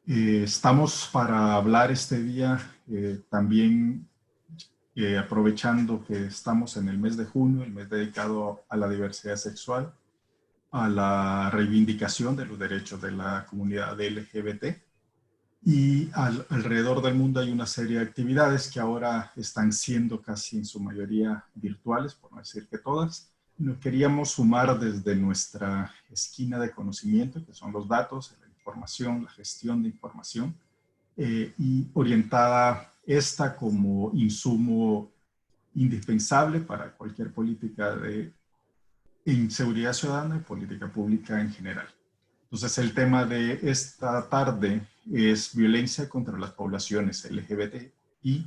Estamos para hablar este día también aprovechando que estamos en el mes de junio, el mes dedicado a la diversidad sexual, a la reivindicación de los derechos de la comunidad LGBT y alrededor del mundo hay una serie de actividades que ahora están siendo casi en su mayoría virtuales, por no decir que todas. Nos queríamos sumar desde nuestra esquina de conocimiento, que son los datos, la información, la gestión de información, y orientada esta como insumo indispensable para cualquier política de inseguridad ciudadana y política pública en general. Entonces, el tema de esta tarde es violencia contra las poblaciones LGBT y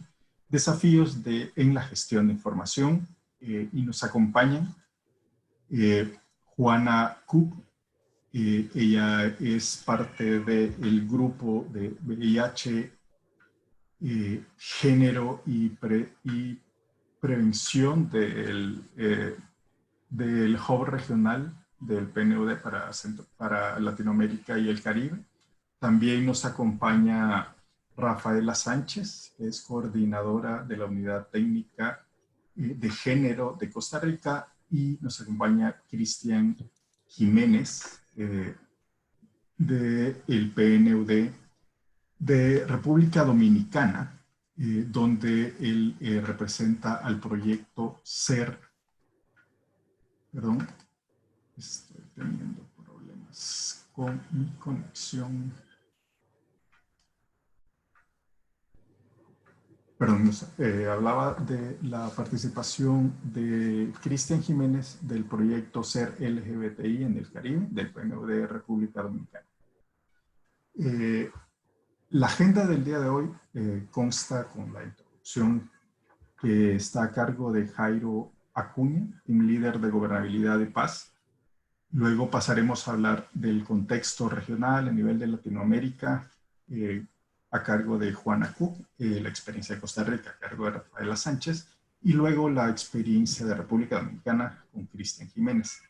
desafíos en la gestión de información. Y nos acompañan Juana Cook. Ella es parte del grupo de VIH, género y prevención del hub regional del PNUD para Latinoamérica y el Caribe. También nos acompaña Rafaela Sánchez, que es coordinadora de la Unidad Técnica de Género de Costa Rica, y nos acompaña Cristian Jiménez, del PNUD de República Dominicana, donde él representa al proyecto SER. Perdón, estoy teniendo problemas con mi conexión. Perdón, hablaba de la participación de Cristian Jiménez del proyecto SER LGBTI en el Caribe, del PNUD de República Dominicana. La agenda del día de hoy consta con la introducción que está a cargo de Jairo Acuña, team líder de Gobernabilidad y Paz. Luego pasaremos a hablar del contexto regional a nivel de Latinoamérica, a cargo de Juana Cook, la experiencia de Costa Rica a cargo de Rafaela Sánchez, y luego la experiencia de República Dominicana con Cristian Jiménez.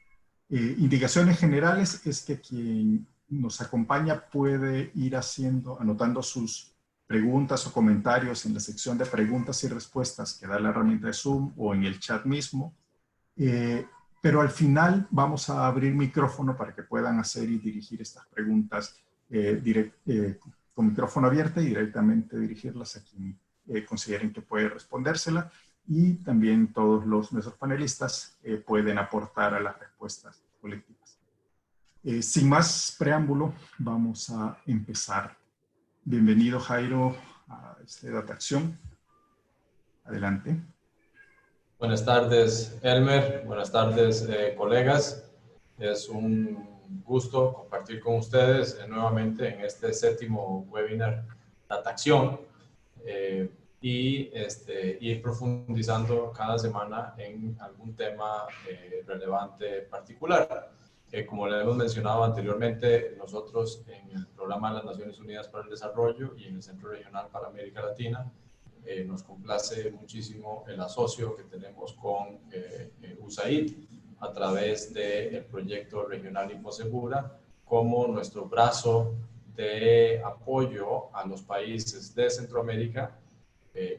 Indicaciones generales es que quien nos acompaña puede ir anotando sus preguntas o comentarios en la sección de preguntas y respuestas que da la herramienta de Zoom o en el chat mismo. Pero al final vamos a abrir micrófono para que puedan hacer y dirigir estas preguntas con micrófono abierto y directamente dirigirlas a quien consideren que puede respondérsela. Y también todos nuestros panelistas pueden aportar a las respuestas colectivas. Sin más preámbulo, vamos a empezar. Bienvenido, Jairo, a este Data Acción. Adelante. Buenas tardes, Elmer. Buenas tardes, colegas. Es un gusto compartir con ustedes nuevamente en este 7º webinar Data Acción y ir profundizando cada semana en algún tema relevante particular. Como le hemos mencionado anteriormente, nosotros en el Programa de las Naciones Unidas para el Desarrollo y en el Centro Regional para América Latina nos complace muchísimo el asocio que tenemos con USAID a través del proyecto regional InfoSegura como nuestro brazo de apoyo a los países de Centroamérica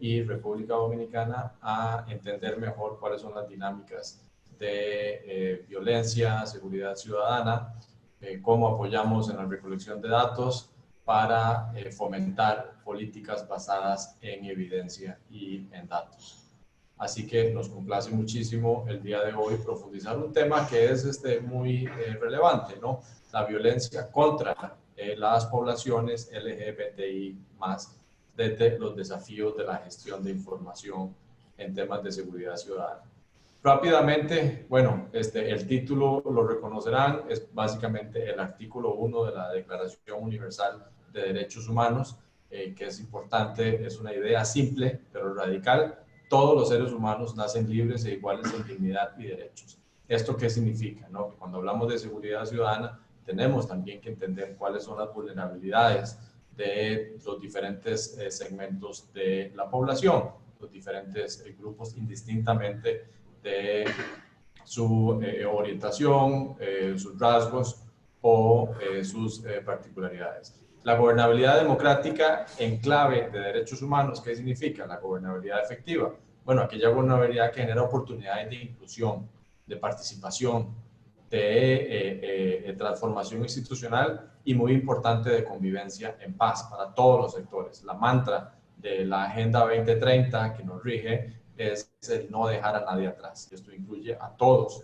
y República Dominicana a entender mejor cuáles son las dinámicas de violencia, seguridad ciudadana, cómo apoyamos en la recolección de datos para fomentar políticas basadas en evidencia y en datos. Así que nos complace muchísimo el día de hoy profundizar un tema que es muy relevante, ¿no? La violencia contra las poblaciones LGBTI+, desde los desafíos de la gestión de información en temas de seguridad ciudadana. Rápidamente, bueno, el título lo reconocerán, es básicamente el artículo 1 de la Declaración Universal de Derechos Humanos, que es importante, es una idea simple pero radical. Todos los seres humanos nacen libres e iguales en dignidad y derechos. ¿Esto qué significa? ¿No? Que cuando hablamos de seguridad ciudadana, tenemos también que entender cuáles son las vulnerabilidades de los diferentes segmentos de la población, los diferentes grupos indistintamente de su orientación, sus rasgos o sus particularidades. La gobernabilidad democrática en clave de derechos humanos, ¿qué significa? La gobernabilidad efectiva. Bueno, aquella gobernabilidad que genera oportunidades de inclusión, de participación, de transformación institucional y muy importante de convivencia en paz para todos los sectores. La mantra de la Agenda 2030 que nos rige es el no dejar a nadie atrás. Esto incluye a todos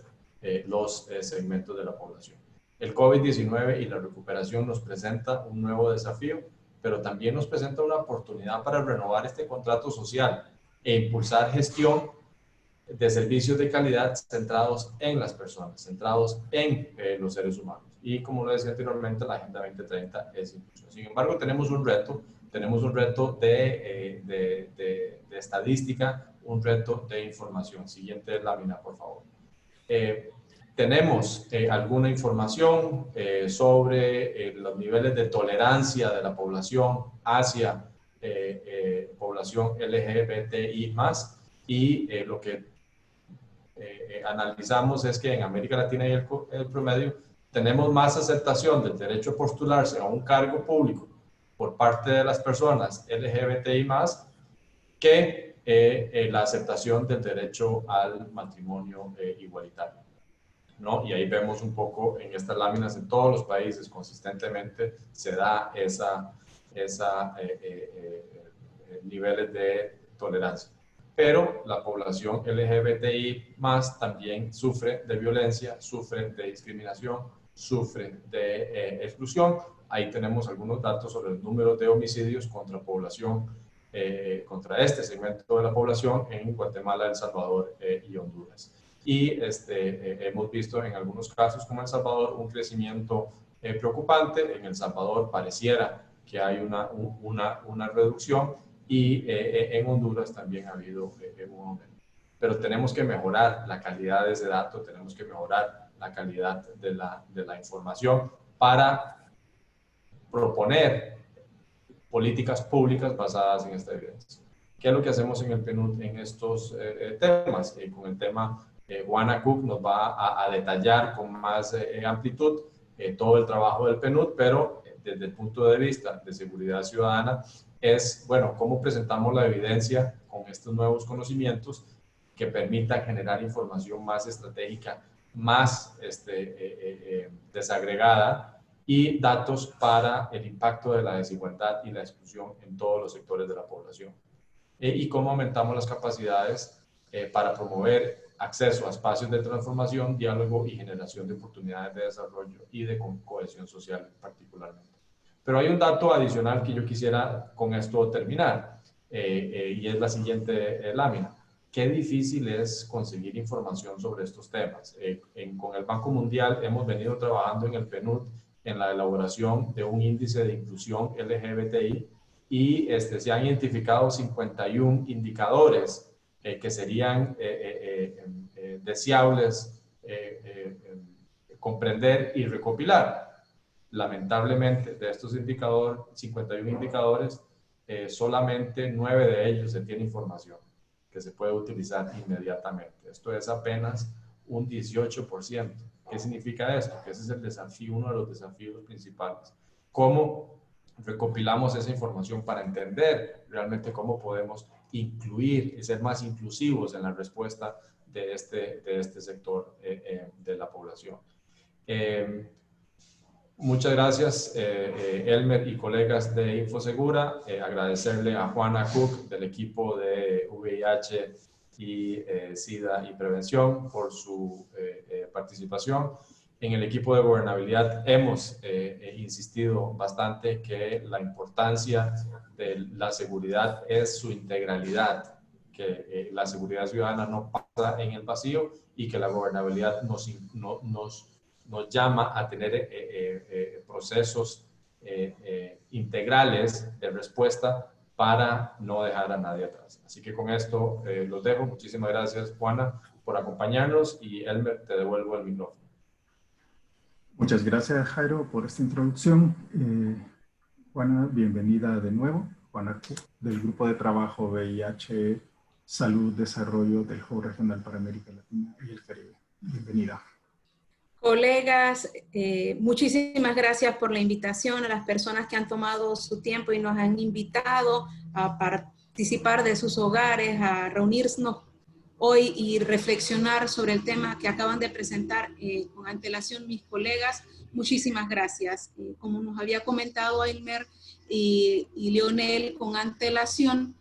los segmentos de la población. El COVID-19 y la recuperación nos presenta un nuevo desafío, pero también nos presenta una oportunidad para renovar este contrato social e impulsar gestión de servicios de calidad centrados en las personas, centrados en los seres humanos. Y como lo decía anteriormente, la Agenda 2030 es inclusión. Sin embargo, tenemos un reto de estadística, un reto de información. Siguiente lámina, por favor. Tenemos alguna información sobre los niveles de tolerancia de la población hacia población LGBTI+, y lo que analizamos es que en América Latina y el promedio tenemos más aceptación del derecho a postularse a un cargo público por parte de las personas LGBTI+, que la aceptación del derecho al matrimonio igualitario, ¿no? Y ahí vemos un poco en estas láminas, en todos los países consistentemente se da esa niveles de tolerancia. Pero la población LGBTI más también sufre de violencia, sufre de discriminación, sufre de exclusión. Ahí tenemos algunos datos sobre el número de homicidios contra población, contra este segmento de la población en Guatemala, El Salvador y Honduras. Y hemos visto en algunos casos como El Salvador un crecimiento preocupante. En El Salvador pareciera que hay una reducción, y en Honduras también ha habido un aumento. Pero tenemos que mejorar la calidad de ese dato, tenemos que mejorar la calidad de la información para proponer políticas públicas basadas en esta evidencia. ¿Qué es lo que hacemos en el PNUD en estos temas? Con el tema, Juana Cook nos va a detallar con más amplitud todo el trabajo del PNUD, pero desde el punto de vista de seguridad ciudadana es, bueno, cómo presentamos la evidencia con estos nuevos conocimientos que permita generar información más estratégica, más desagregada, y datos para el impacto de la desigualdad y la exclusión en todos los sectores de la población. Y cómo aumentamos las capacidades para promover acceso a espacios de transformación, diálogo y generación de oportunidades de desarrollo y de cohesión social particularmente. Pero hay un dato adicional que yo quisiera con esto terminar, y es la siguiente lámina. Qué difícil es conseguir información sobre estos temas. Con el Banco Mundial hemos venido trabajando en el PNUD en la elaboración de un índice de inclusión LGBTI, y se han identificado 51 indicadores que serían deseables comprender y recopilar. Lamentablemente, de estos 51 indicadores, solamente 9 de ellos se tiene información que se puede utilizar inmediatamente. Esto es apenas un 18%. ¿Qué significa esto? Que ese es el desafío, uno de los desafíos principales. ¿Cómo recopilamos esa información para entender realmente cómo podemos incluir y ser más inclusivos en la respuesta de este sector de la población? Muchas gracias, Elmer y colegas de Infosegura. Agradecerle a Juana Cook del equipo de VIH y SIDA y Prevención por su participación. En el equipo de gobernabilidad hemos insistido bastante que la importancia de la seguridad es su integralidad, que la seguridad ciudadana no pasa en el vacío y que la gobernabilidad nos llama a tener procesos integrales de respuesta para no dejar a nadie atrás. Así que con esto los dejo. Muchísimas gracias, Juana, por acompañarnos, y Elmer, te devuelvo el micrófono. Muchas gracias, Jairo, por esta introducción. Juana, bienvenida de nuevo. Juana, del Grupo de Trabajo VIH, Salud, Desarrollo del Hub Regional para América Latina y el Caribe. Bienvenida. Colegas, muchísimas gracias por la invitación a las personas que han tomado su tiempo y nos han invitado a participar de sus hogares, a reunirnos hoy y reflexionar sobre el tema que acaban de presentar con antelación mis colegas. Muchísimas gracias. Como nos había comentado Elmer y Leonel con antelación,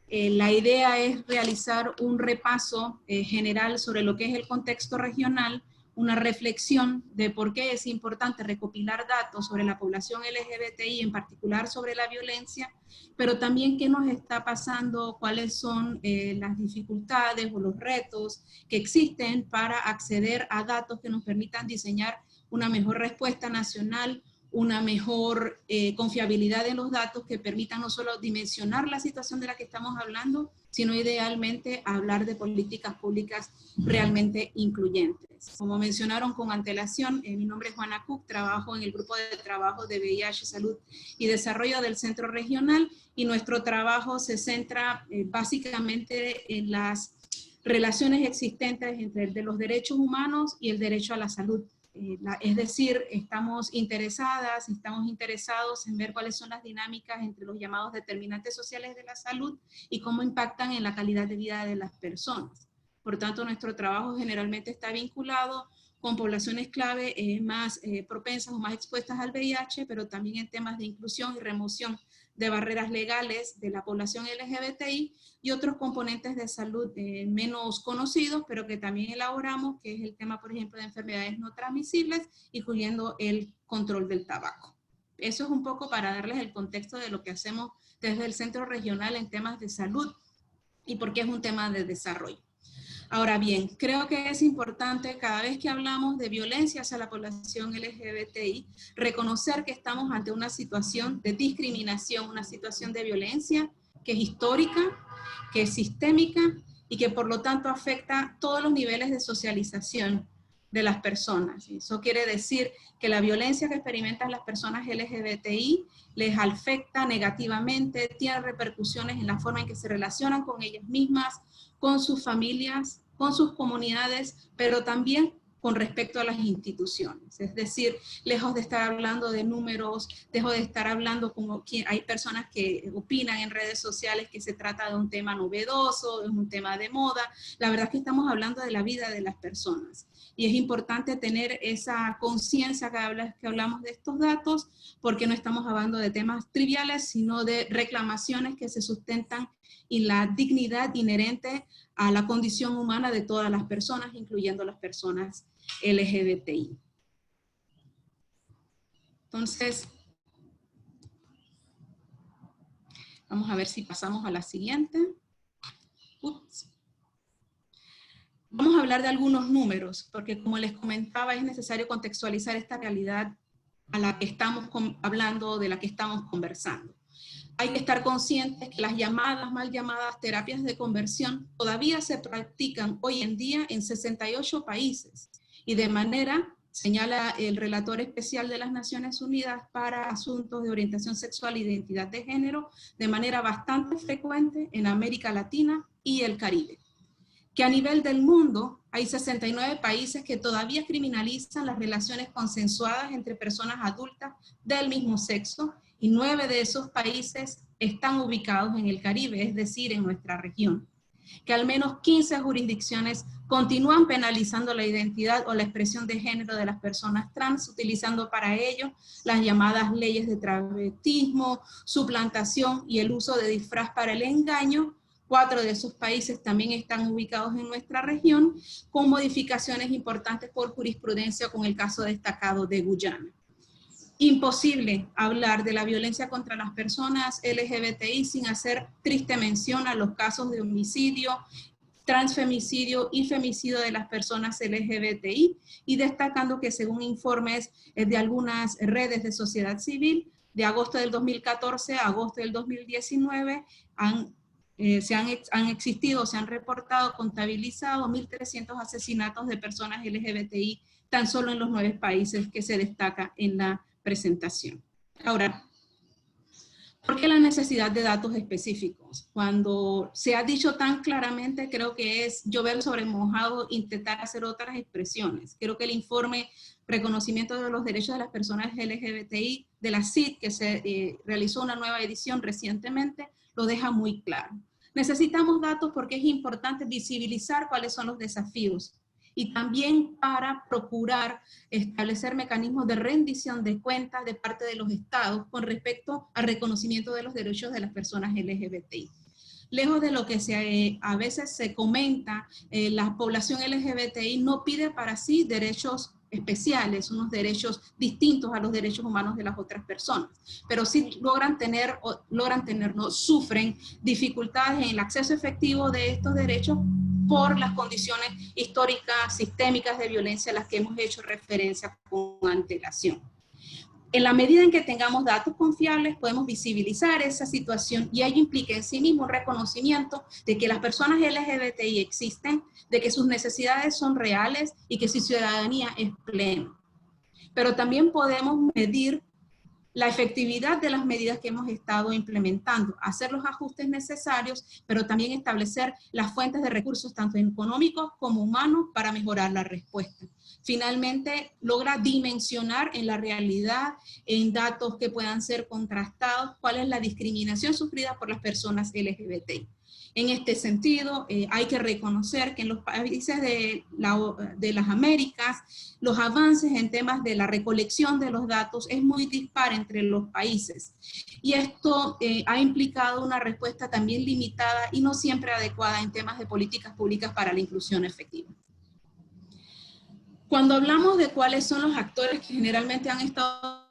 la idea es realizar un repaso general sobre lo que es el contexto regional, una reflexión de por qué es importante recopilar datos sobre la población LGBTI, en particular sobre la violencia, pero también qué nos está pasando, cuáles son las dificultades o los retos que existen para acceder a datos que nos permitan diseñar una mejor respuesta nacional, una mejor confiabilidad de los datos que permitan no solo dimensionar la situación de la que estamos hablando, sino idealmente hablar de políticas públicas realmente incluyentes. Como mencionaron con antelación, mi nombre es Juana Cook, trabajo en el grupo de trabajo de VIH, Salud y Desarrollo del Centro Regional, y nuestro trabajo se centra básicamente en las relaciones existentes entre los derechos humanos y el derecho a la salud. Es decir, estamos interesados en ver cuáles son las dinámicas entre los llamados determinantes sociales de la salud y cómo impactan en la calidad de vida de las personas. Por tanto, nuestro trabajo generalmente está vinculado con poblaciones clave más propensas o más expuestas al VIH, pero también en temas de inclusión y remoción de barreras legales de la población LGBTI y otros componentes de salud menos conocidos, pero que también elaboramos, que es el tema, por ejemplo, de enfermedades no transmisibles, incluyendo el control del tabaco. Eso es un poco para darles el contexto de lo que hacemos desde el Centro Regional en temas de salud y por qué es un tema de desarrollo. Ahora bien, creo que es importante cada vez que hablamos de violencia hacia la población LGBTI, reconocer que estamos ante una situación de discriminación, una situación de violencia que es histórica, que es sistémica y que por lo tanto afecta todos los niveles de socialización de las personas. Eso quiere decir que la violencia que experimentan las personas LGBTI les afecta negativamente, tiene repercusiones en la forma en que se relacionan con ellas mismas, con sus familias, con sus comunidades, pero también con respecto a las instituciones. Es decir, lejos de estar hablando de números, lejos de estar hablando como que hay personas que opinan en redes sociales que se trata de un tema novedoso, es un tema de moda. La verdad es que estamos hablando de la vida de las personas. Y es importante tener esa conciencia cada vez que hablamos de estos datos, porque no estamos hablando de temas triviales, sino de reclamaciones que se sustentan en la dignidad inherente a la condición humana de todas las personas, incluyendo las personas LGBTI. Entonces, vamos a ver si pasamos a la siguiente. Ups. Vamos a hablar de algunos números, porque como les comentaba, es necesario contextualizar esta realidad a la que estamos hablando, de la que estamos conversando. Hay que estar conscientes que las llamadas, mal llamadas terapias de conversión todavía se practican hoy en día en 68 países y de manera, señala el relator especial de las Naciones Unidas para asuntos de orientación sexual e identidad de género, de manera bastante frecuente en América Latina y el Caribe. Que a nivel del mundo hay 69 países que todavía criminalizan las relaciones consensuadas entre personas adultas del mismo sexo, y 9 de esos países están ubicados en el Caribe, es decir, en nuestra región. Que al menos 15 jurisdicciones continúan penalizando la identidad o la expresión de género de las personas trans, utilizando para ello las llamadas leyes de travestismo, suplantación y el uso de disfraz para el engaño. 4 de esos países también están ubicados en nuestra región, con modificaciones importantes por jurisprudencia, con el caso destacado de Guyana. Imposible hablar de la violencia contra las personas LGBTI sin hacer triste mención a los casos de homicidio, transfemicidio y femicidio de las personas LGBTI, y destacando que según informes de algunas redes de sociedad civil, de agosto del 2014 a agosto del 2019, han existido, se han reportado, contabilizado 1.300 asesinatos de personas LGBTI tan solo en los 9 países que se destaca en la presentación. Ahora, ¿por qué la necesidad de datos específicos. Cuando se ha dicho tan claramente, creo que es llover sobre mojado intentar hacer otras expresiones. Creo que el informe Reconocimiento de los Derechos de las Personas LGBTI de la CID, que se realizó una nueva edición recientemente, lo deja muy claro. Necesitamos datos porque es importante visibilizar cuáles son los desafíos y también para procurar establecer mecanismos de rendición de cuentas de parte de los estados con respecto al reconocimiento de los derechos de las personas LGBTI. Lejos de lo que a veces se comenta, la población LGBTI no pide para sí derechos especiales, unos derechos distintos a los derechos humanos de las otras personas, pero sí sufren dificultades en el acceso efectivo de estos derechos por las condiciones históricas, sistémicas de violencia a las que hemos hecho referencia con antelación. En la medida en que tengamos datos confiables, podemos visibilizar esa situación y ello implica en sí mismo un reconocimiento de que las personas LGBTI existen, de que sus necesidades son reales y que su ciudadanía es plena. Pero también podemos medir la efectividad de las medidas que hemos estado implementando, hacer los ajustes necesarios, pero también establecer las fuentes de recursos, tanto económicos como humanos, para mejorar la respuesta. Finalmente, logra dimensionar en la realidad, en datos que puedan ser contrastados, cuál es la discriminación sufrida por las personas LGBTI. En este sentido, hay que reconocer que en los países de las Américas, los avances en temas de la recolección de los datos es muy dispar entre los países. Y esto ha implicado una respuesta también limitada y no siempre adecuada en temas de políticas públicas para la inclusión efectiva. Cuando hablamos de cuáles son los actores que generalmente han estado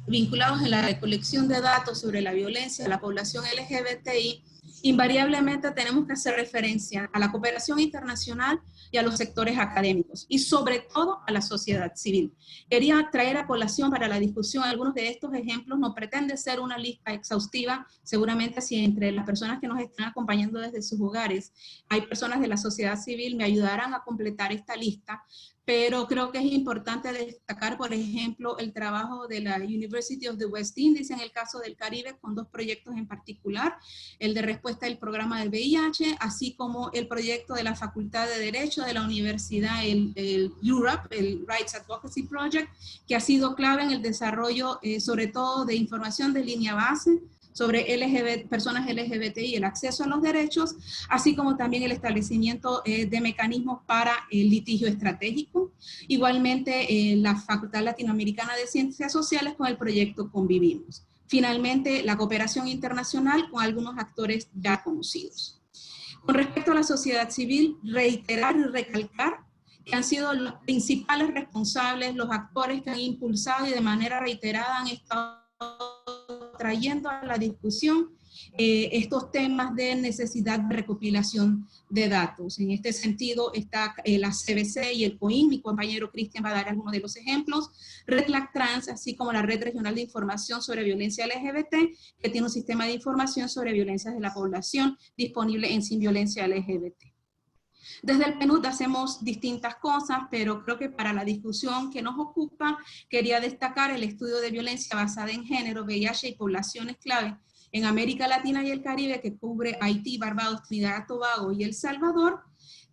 vinculados en la recolección de datos sobre la violencia de la población LGBTI, invariablemente tenemos que hacer referencia a la cooperación internacional y a los sectores académicos, y sobre todo a la sociedad civil. Quería traer a colación para la discusión algunos de estos ejemplos. No pretende ser una lista exhaustiva, seguramente si entre las personas que nos están acompañando desde sus hogares hay personas de la sociedad civil, me ayudarán a completar esta lista, pero creo que es importante destacar, por ejemplo, el trabajo de la University of the West Indies en el caso del Caribe, con dos proyectos en particular, el de respuesta del programa del VIH, así como el proyecto de la Facultad de Derecho de la Universidad, el Europe, el Rights Advocacy Project, que ha sido clave en el desarrollo, sobre todo de información de línea base, sobre personas LGBTI y el acceso a los derechos, así como también el establecimiento de mecanismos para el litigio estratégico. Igualmente, la Facultad Latinoamericana de Ciencias Sociales con el proyecto Convivimos. Finalmente, la cooperación internacional con algunos actores ya conocidos. Con respecto a la sociedad civil, reiterar y recalcar que han sido los principales responsables, los actores que han impulsado y de manera reiterada han estado trayendo a la discusión estos temas de necesidad de recopilación de datos. En este sentido está la CBC y el COIN, mi compañero Cristian va a dar algunos de los ejemplos, RedLAC Trans, así como la Red Regional de Información sobre Violencia LGBT, que tiene un sistema de información sobre violencias de la población disponible en Sin Violencia LGBT. Desde el PNUD hacemos distintas cosas, pero creo que para la discusión que nos ocupa, quería destacar el estudio de violencia basada en género, VIH y poblaciones clave en América Latina y el Caribe, que cubre Haití, Barbados, Trinidad y Tobago y El Salvador,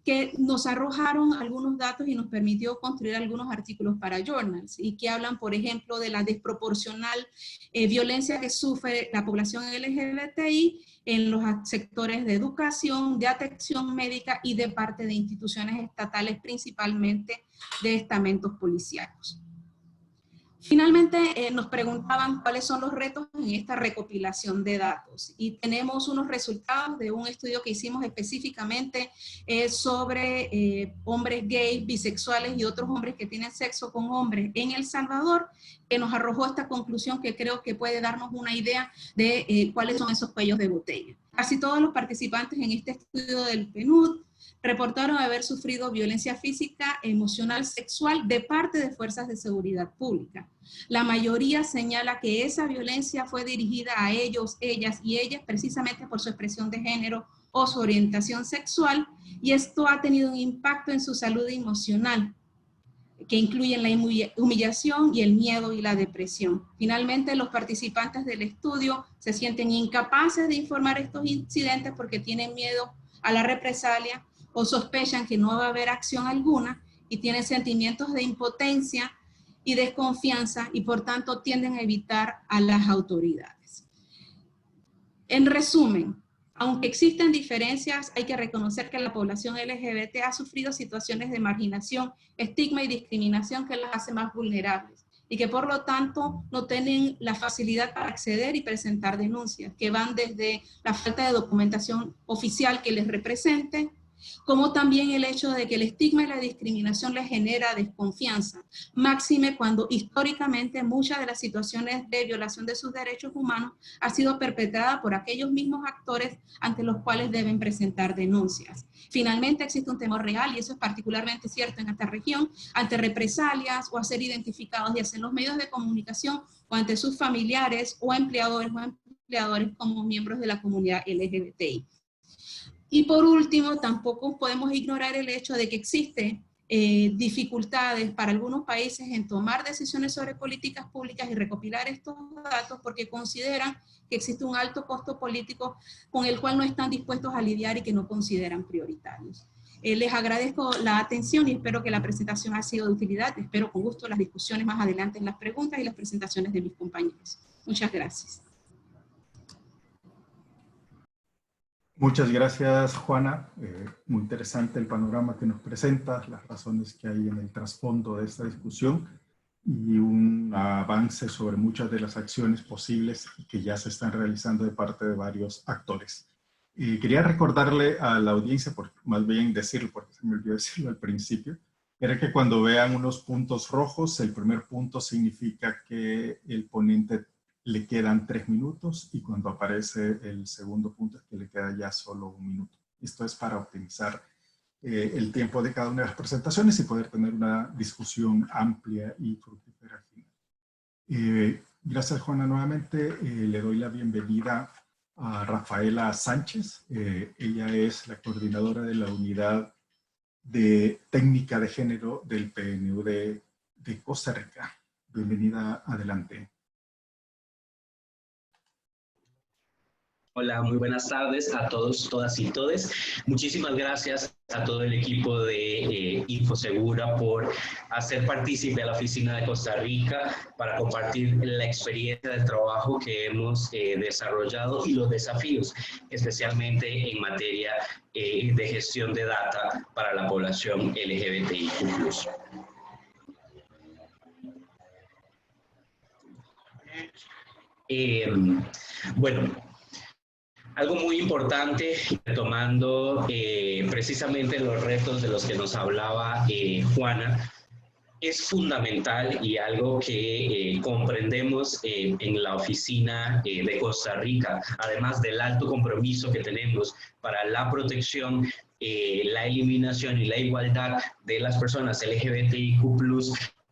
que nos arrojaron algunos datos y nos permitió construir algunos artículos para journals, y que hablan, por ejemplo, de la desproporcional violencia que sufre la población LGBTI en los sectores de educación, de atención médica y de parte de instituciones estatales, principalmente de estamentos policíacos. Finalmente, nos preguntaban cuáles son los retos en esta recopilación de datos, y tenemos unos resultados de un estudio que hicimos específicamente sobre hombres gays, bisexuales y otros hombres que tienen sexo con hombres en El Salvador, que nos arrojó esta conclusión que creo que puede darnos una idea de cuáles son esos cuellos de botella. Casi todos los participantes en este estudio del PNUD reportaron haber sufrido violencia física, emocional, sexual de parte de fuerzas de seguridad pública. La mayoría señala que esa violencia fue dirigida a ellos, ellas y ellas precisamente por su expresión de género o su orientación sexual, y esto ha tenido un impacto en su salud emocional. que incluyen la humillación y el miedo y la depresión. Finalmente, los participantes del estudio se sienten incapaces de informar estos incidentes porque tienen miedo a la represalia o sospechan que no va a haber acción alguna y tienen sentimientos de impotencia y desconfianza y por tanto tienden a evitar a las autoridades. En resumen, aunque existen diferencias, hay que reconocer que la población LGBT ha sufrido situaciones de marginación, estigma y discriminación que las hace más vulnerables y que por lo tanto no tienen la facilidad para acceder y presentar denuncias, que van desde la falta de documentación oficial que les represente, como también el hecho de que el estigma y la discriminación les genera desconfianza, máxime cuando históricamente muchas de las situaciones de violación de sus derechos humanos ha sido perpetrada por aquellos mismos actores ante los cuales deben presentar denuncias. Finalmente existe un temor real, y eso es particularmente cierto en esta región, ante represalias o a ser identificados ya sea en los medios de comunicación o ante sus familiares o empleadores como miembros de la comunidad LGBTI. Y por último, tampoco podemos ignorar el hecho de que existen dificultades para algunos países en tomar decisiones sobre políticas públicas y recopilar estos datos porque consideran que existe un alto costo político con el cual no están dispuestos a lidiar y que no consideran prioritarios. Les agradezco la atención y espero que la presentación ha sido de utilidad. Espero con gusto las discusiones más adelante en las preguntas y las presentaciones de mis compañeros. Muchas gracias. Muchas gracias, Juana. Muy interesante el panorama que nos presentas, las razones que hay en el trasfondo de esta discusión y un avance sobre muchas de las acciones posibles que ya se están realizando de parte de varios actores. Quería recordarle a la audiencia, más bien decirlo, porque se me olvidó decirlo al principio, era que cuando vean unos puntos rojos, el primer punto significa que el ponente le quedan 3 minutos y cuando aparece el segundo punto es que le queda ya solo 1 minuto. Esto es para optimizar el tiempo de cada una de las presentaciones y poder tener una discusión amplia y fructífera. Gracias, Juana, nuevamente. Le doy la bienvenida a Rafaela Sánchez. Ella es la coordinadora de la unidad de técnica de género del PNUD de Costa Rica. Bienvenida, adelante. Hola, muy buenas tardes a todos, todas y todes. Muchísimas gracias a todo el equipo de Infosegura por hacer partícipe a la Oficina de Costa Rica para compartir la experiencia del trabajo que hemos desarrollado y los desafíos, especialmente en materia de gestión de data para la población LGBTIQ+. Bueno, algo muy importante, tomando precisamente los retos de los que nos hablaba Juana, es fundamental y algo que comprendemos en la Oficina de Costa Rica, además del alto compromiso que tenemos para la protección, la eliminación y la igualdad de las personas LGBTIQ+,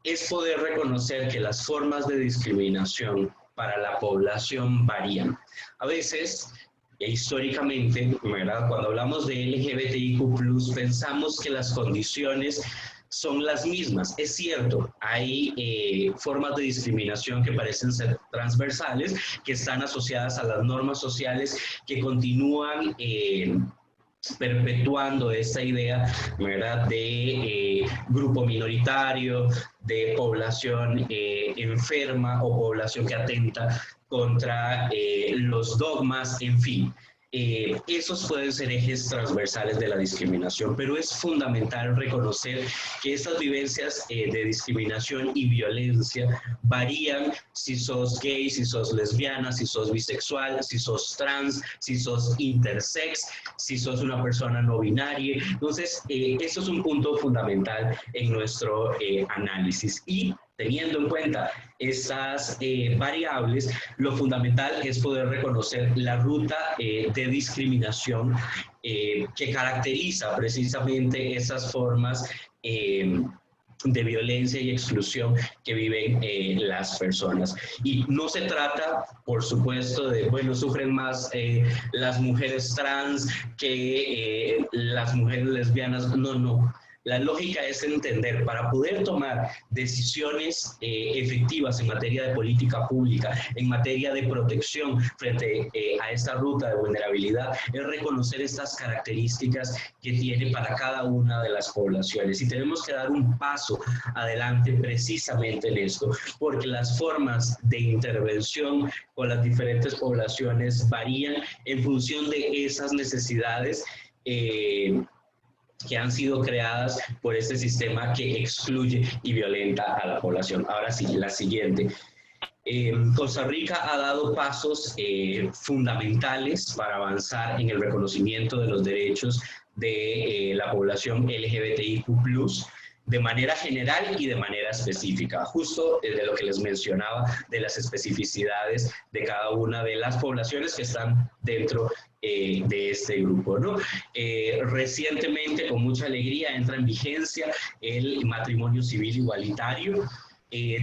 es poder reconocer que las formas de discriminación para la población varían. A veces, históricamente, ¿verdad? Cuando hablamos de LGBTIQ+, pensamos que las condiciones son las mismas. Es cierto, hay formas de discriminación que parecen ser transversales, que están asociadas a las normas sociales, que continúan perpetuando esta idea, ¿verdad?, de grupo minoritario, de población enferma o población que atenta contra los dogmas, en fin. Esos pueden ser ejes transversales de la discriminación, pero es fundamental reconocer que estas vivencias de discriminación y violencia varían si sos gay, si sos lesbiana, si sos bisexual, si sos trans, si sos intersex, si sos una persona no binaria. Entonces, eso es un punto fundamental en nuestro análisis. Y teniendo en cuenta estas variables, lo fundamental es poder reconocer la ruta de discriminación que caracteriza precisamente esas formas de violencia y exclusión que viven las personas. Y no se trata, por supuesto, de, bueno, sufren más las mujeres trans que las mujeres lesbianas. No, no. La lógica es entender, para poder tomar decisiones efectivas en materia de política pública, en materia de protección frente a esta ruta de vulnerabilidad, es reconocer estas características que tiene para cada una de las poblaciones. Y tenemos que dar un paso adelante precisamente en esto, porque las formas de intervención con las diferentes poblaciones varían en función de esas necesidades que han sido creadas por este sistema que excluye y violenta a la población. Ahora sí, la siguiente. Costa Rica ha dado pasos fundamentales para avanzar en el reconocimiento de los derechos de la población LGBTIQ+, de manera general y de manera específica, justo de lo que les mencionaba, de las especificidades de cada una de las poblaciones que están dentro de este grupo, ¿no? Recientemente, con mucha alegría, entra en vigencia el matrimonio civil igualitario.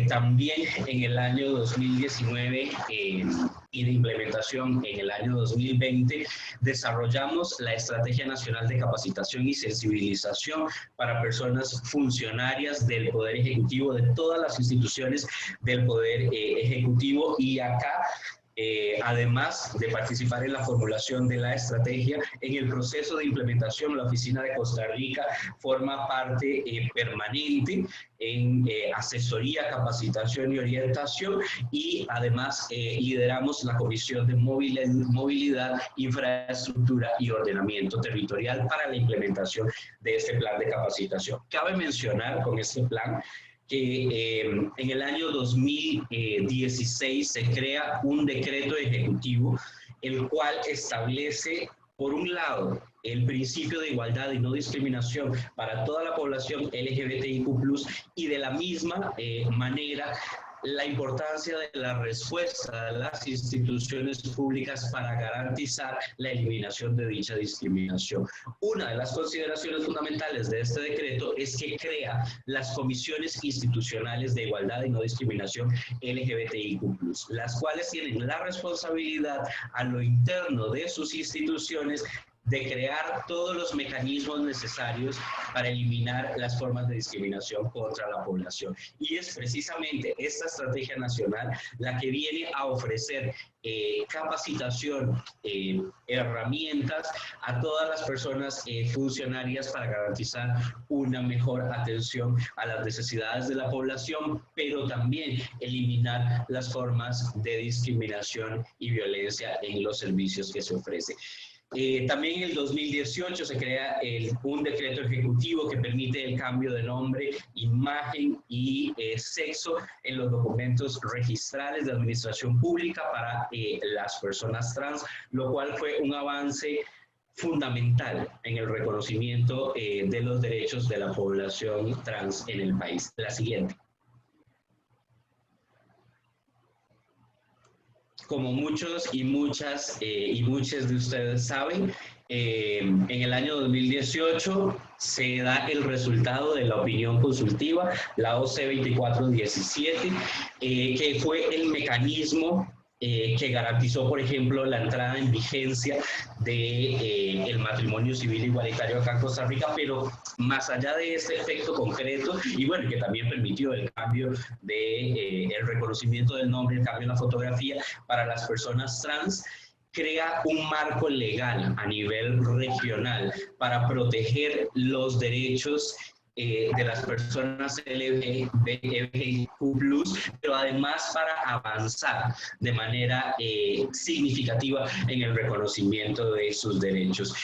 También en el año 2019 y de implementación en el año 2020 desarrollamos la Estrategia Nacional de Capacitación y Sensibilización para personas funcionarias del Poder Ejecutivo, de todas las instituciones del Poder Ejecutivo, y acá además de participar en la formulación de la estrategia, en el proceso de implementación, la Oficina de Costa Rica forma parte permanente en asesoría, capacitación y orientación, y además lideramos la Comisión de Movilidad, Infraestructura y Ordenamiento Territorial para la implementación de este plan de capacitación. Cabe mencionar con este plan que en el año 2016 se crea un decreto ejecutivo, el cual establece, por un lado, el principio de igualdad y no discriminación para toda la población LGBTIQ+, y de la misma manera la importancia de la respuesta de las instituciones públicas para garantizar la eliminación de dicha discriminación. Una de las consideraciones fundamentales de este decreto es que crea las comisiones institucionales de igualdad y no discriminación LGBTIQ+, las cuales tienen la responsabilidad a lo interno de sus instituciones de crear todos los mecanismos necesarios para eliminar las formas de discriminación contra la población. Y es precisamente esta estrategia nacional la que viene a ofrecer capacitación, herramientas a todas las personas funcionarias para garantizar una mejor atención a las necesidades de la población, pero también eliminar las formas de discriminación y violencia en los servicios que se ofrecen. También en el 2018 se crea un decreto ejecutivo que permite el cambio de nombre, imagen y sexo en los documentos registrales de administración pública para las personas trans, lo cual fue un avance fundamental en el reconocimiento de los derechos de la población trans en el país. La siguiente. Como muchos y muchas de ustedes saben, en el año 2018 se da el resultado de la opinión consultiva, la OC 2417, que fue el mecanismo que garantizó, por ejemplo, la entrada en vigencia del matrimonio civil igualitario acá en Costa Rica, pero más allá de este efecto concreto, y bueno, que también permitió el cambio de el reconocimiento del nombre, el cambio en la fotografía para las personas trans, crea un marco legal a nivel regional para proteger los derechos de las personas LGBTQ+, pero además para avanzar de manera significativa en el reconocimiento de sus derechos.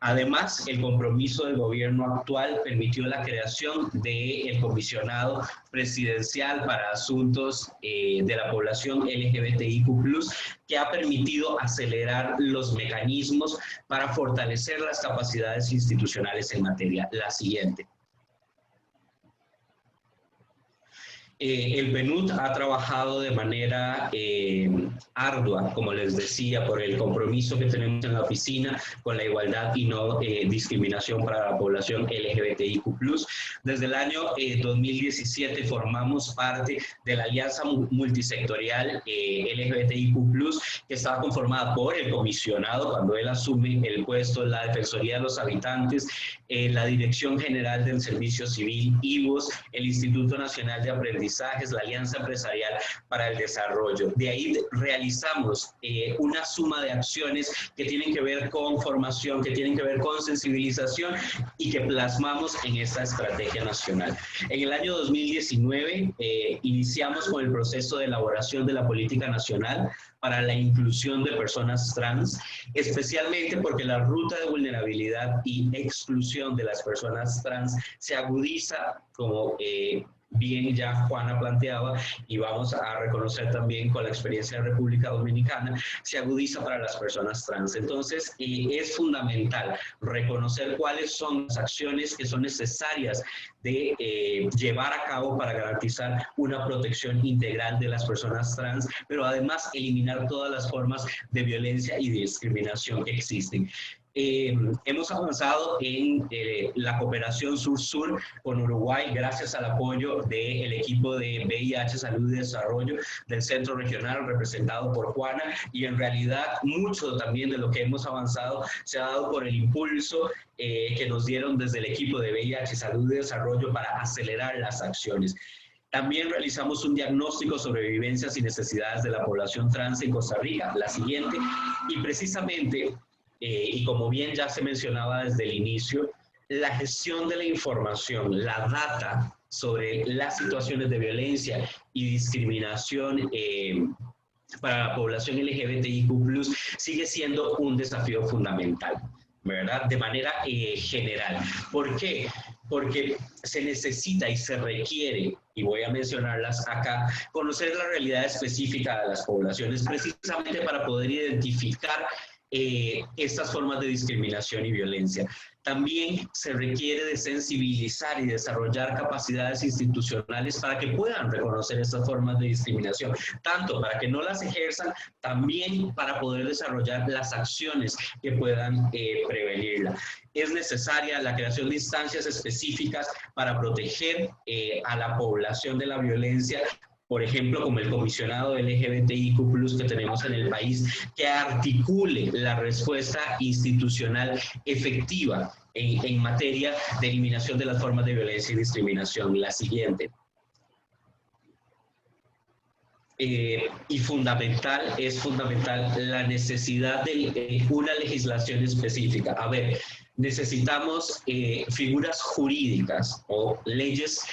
Además, el compromiso del gobierno actual permitió la creación del Comisionado Presidencial para Asuntos de la Población LGBTIQ+, que ha permitido acelerar los mecanismos para fortalecer las capacidades institucionales en materia. La siguiente. El PNUD ha trabajado de manera ardua, como les decía, por el compromiso que tenemos en la oficina con la igualdad y no discriminación para la población LGBTIQ+. Desde el año 2017 formamos parte de la Alianza Multisectorial LGBTIQ+, que estaba conformada por el comisionado cuando él asume el puesto, la Defensoría de los Habitantes, la Dirección General del Servicio Civil, IVOS, el Instituto Nacional de Aprendizajes, la Alianza Empresarial para el Desarrollo. De ahí realizamos una suma de acciones que tienen que ver con formación, que tienen que ver con sensibilización y que plasmamos en esta estrategia nacional. En el año 2019 iniciamos con el proceso de elaboración de la política nacional para la inclusión de personas trans, especialmente porque la ruta de vulnerabilidad y exclusión de las personas trans se agudiza, como bien ya Juana planteaba, y vamos a reconocer también con la experiencia de República Dominicana, se agudiza para las personas trans. Entonces, es fundamental reconocer cuáles son las acciones que son necesarias de llevar a cabo para garantizar una protección integral de las personas trans, pero además eliminar todas las formas de violencia y de discriminación que existen. Hemos avanzado en la cooperación sur-sur con Uruguay gracias al apoyo del equipo de VIH, Salud y Desarrollo del Centro Regional representado por Juana, y en realidad mucho también de lo que hemos avanzado se ha dado por el impulso que nos dieron desde el equipo de VIH, Salud y Desarrollo para acelerar las acciones. También realizamos un diagnóstico sobre vivencias y necesidades de la población trans en Costa Rica, la siguiente, y precisamente y como bien ya se mencionaba desde el inicio, la gestión de la información, la data sobre las situaciones de violencia y discriminación para la población LGBTIQ+, sigue siendo un desafío fundamental, ¿verdad? De manera general. ¿Por qué? Porque se necesita y se requiere, y voy a mencionarlas acá, conocer la realidad específica de las poblaciones, precisamente para poder identificar estas formas de discriminación y violencia. También se requiere de sensibilizar y desarrollar capacidades institucionales para que puedan reconocer estas formas de discriminación, tanto para que no las ejerzan, también para poder desarrollar las acciones que puedan prevenirla. Es necesaria la creación de instancias específicas para proteger a la población de la violencia, por ejemplo, como el comisionado LGBTIQ+ que tenemos en el país, que articule la respuesta institucional efectiva en materia de eliminación de las formas de violencia y discriminación. La siguiente. Y es fundamental la necesidad de una legislación específica. A ver, necesitamos figuras jurídicas o leyes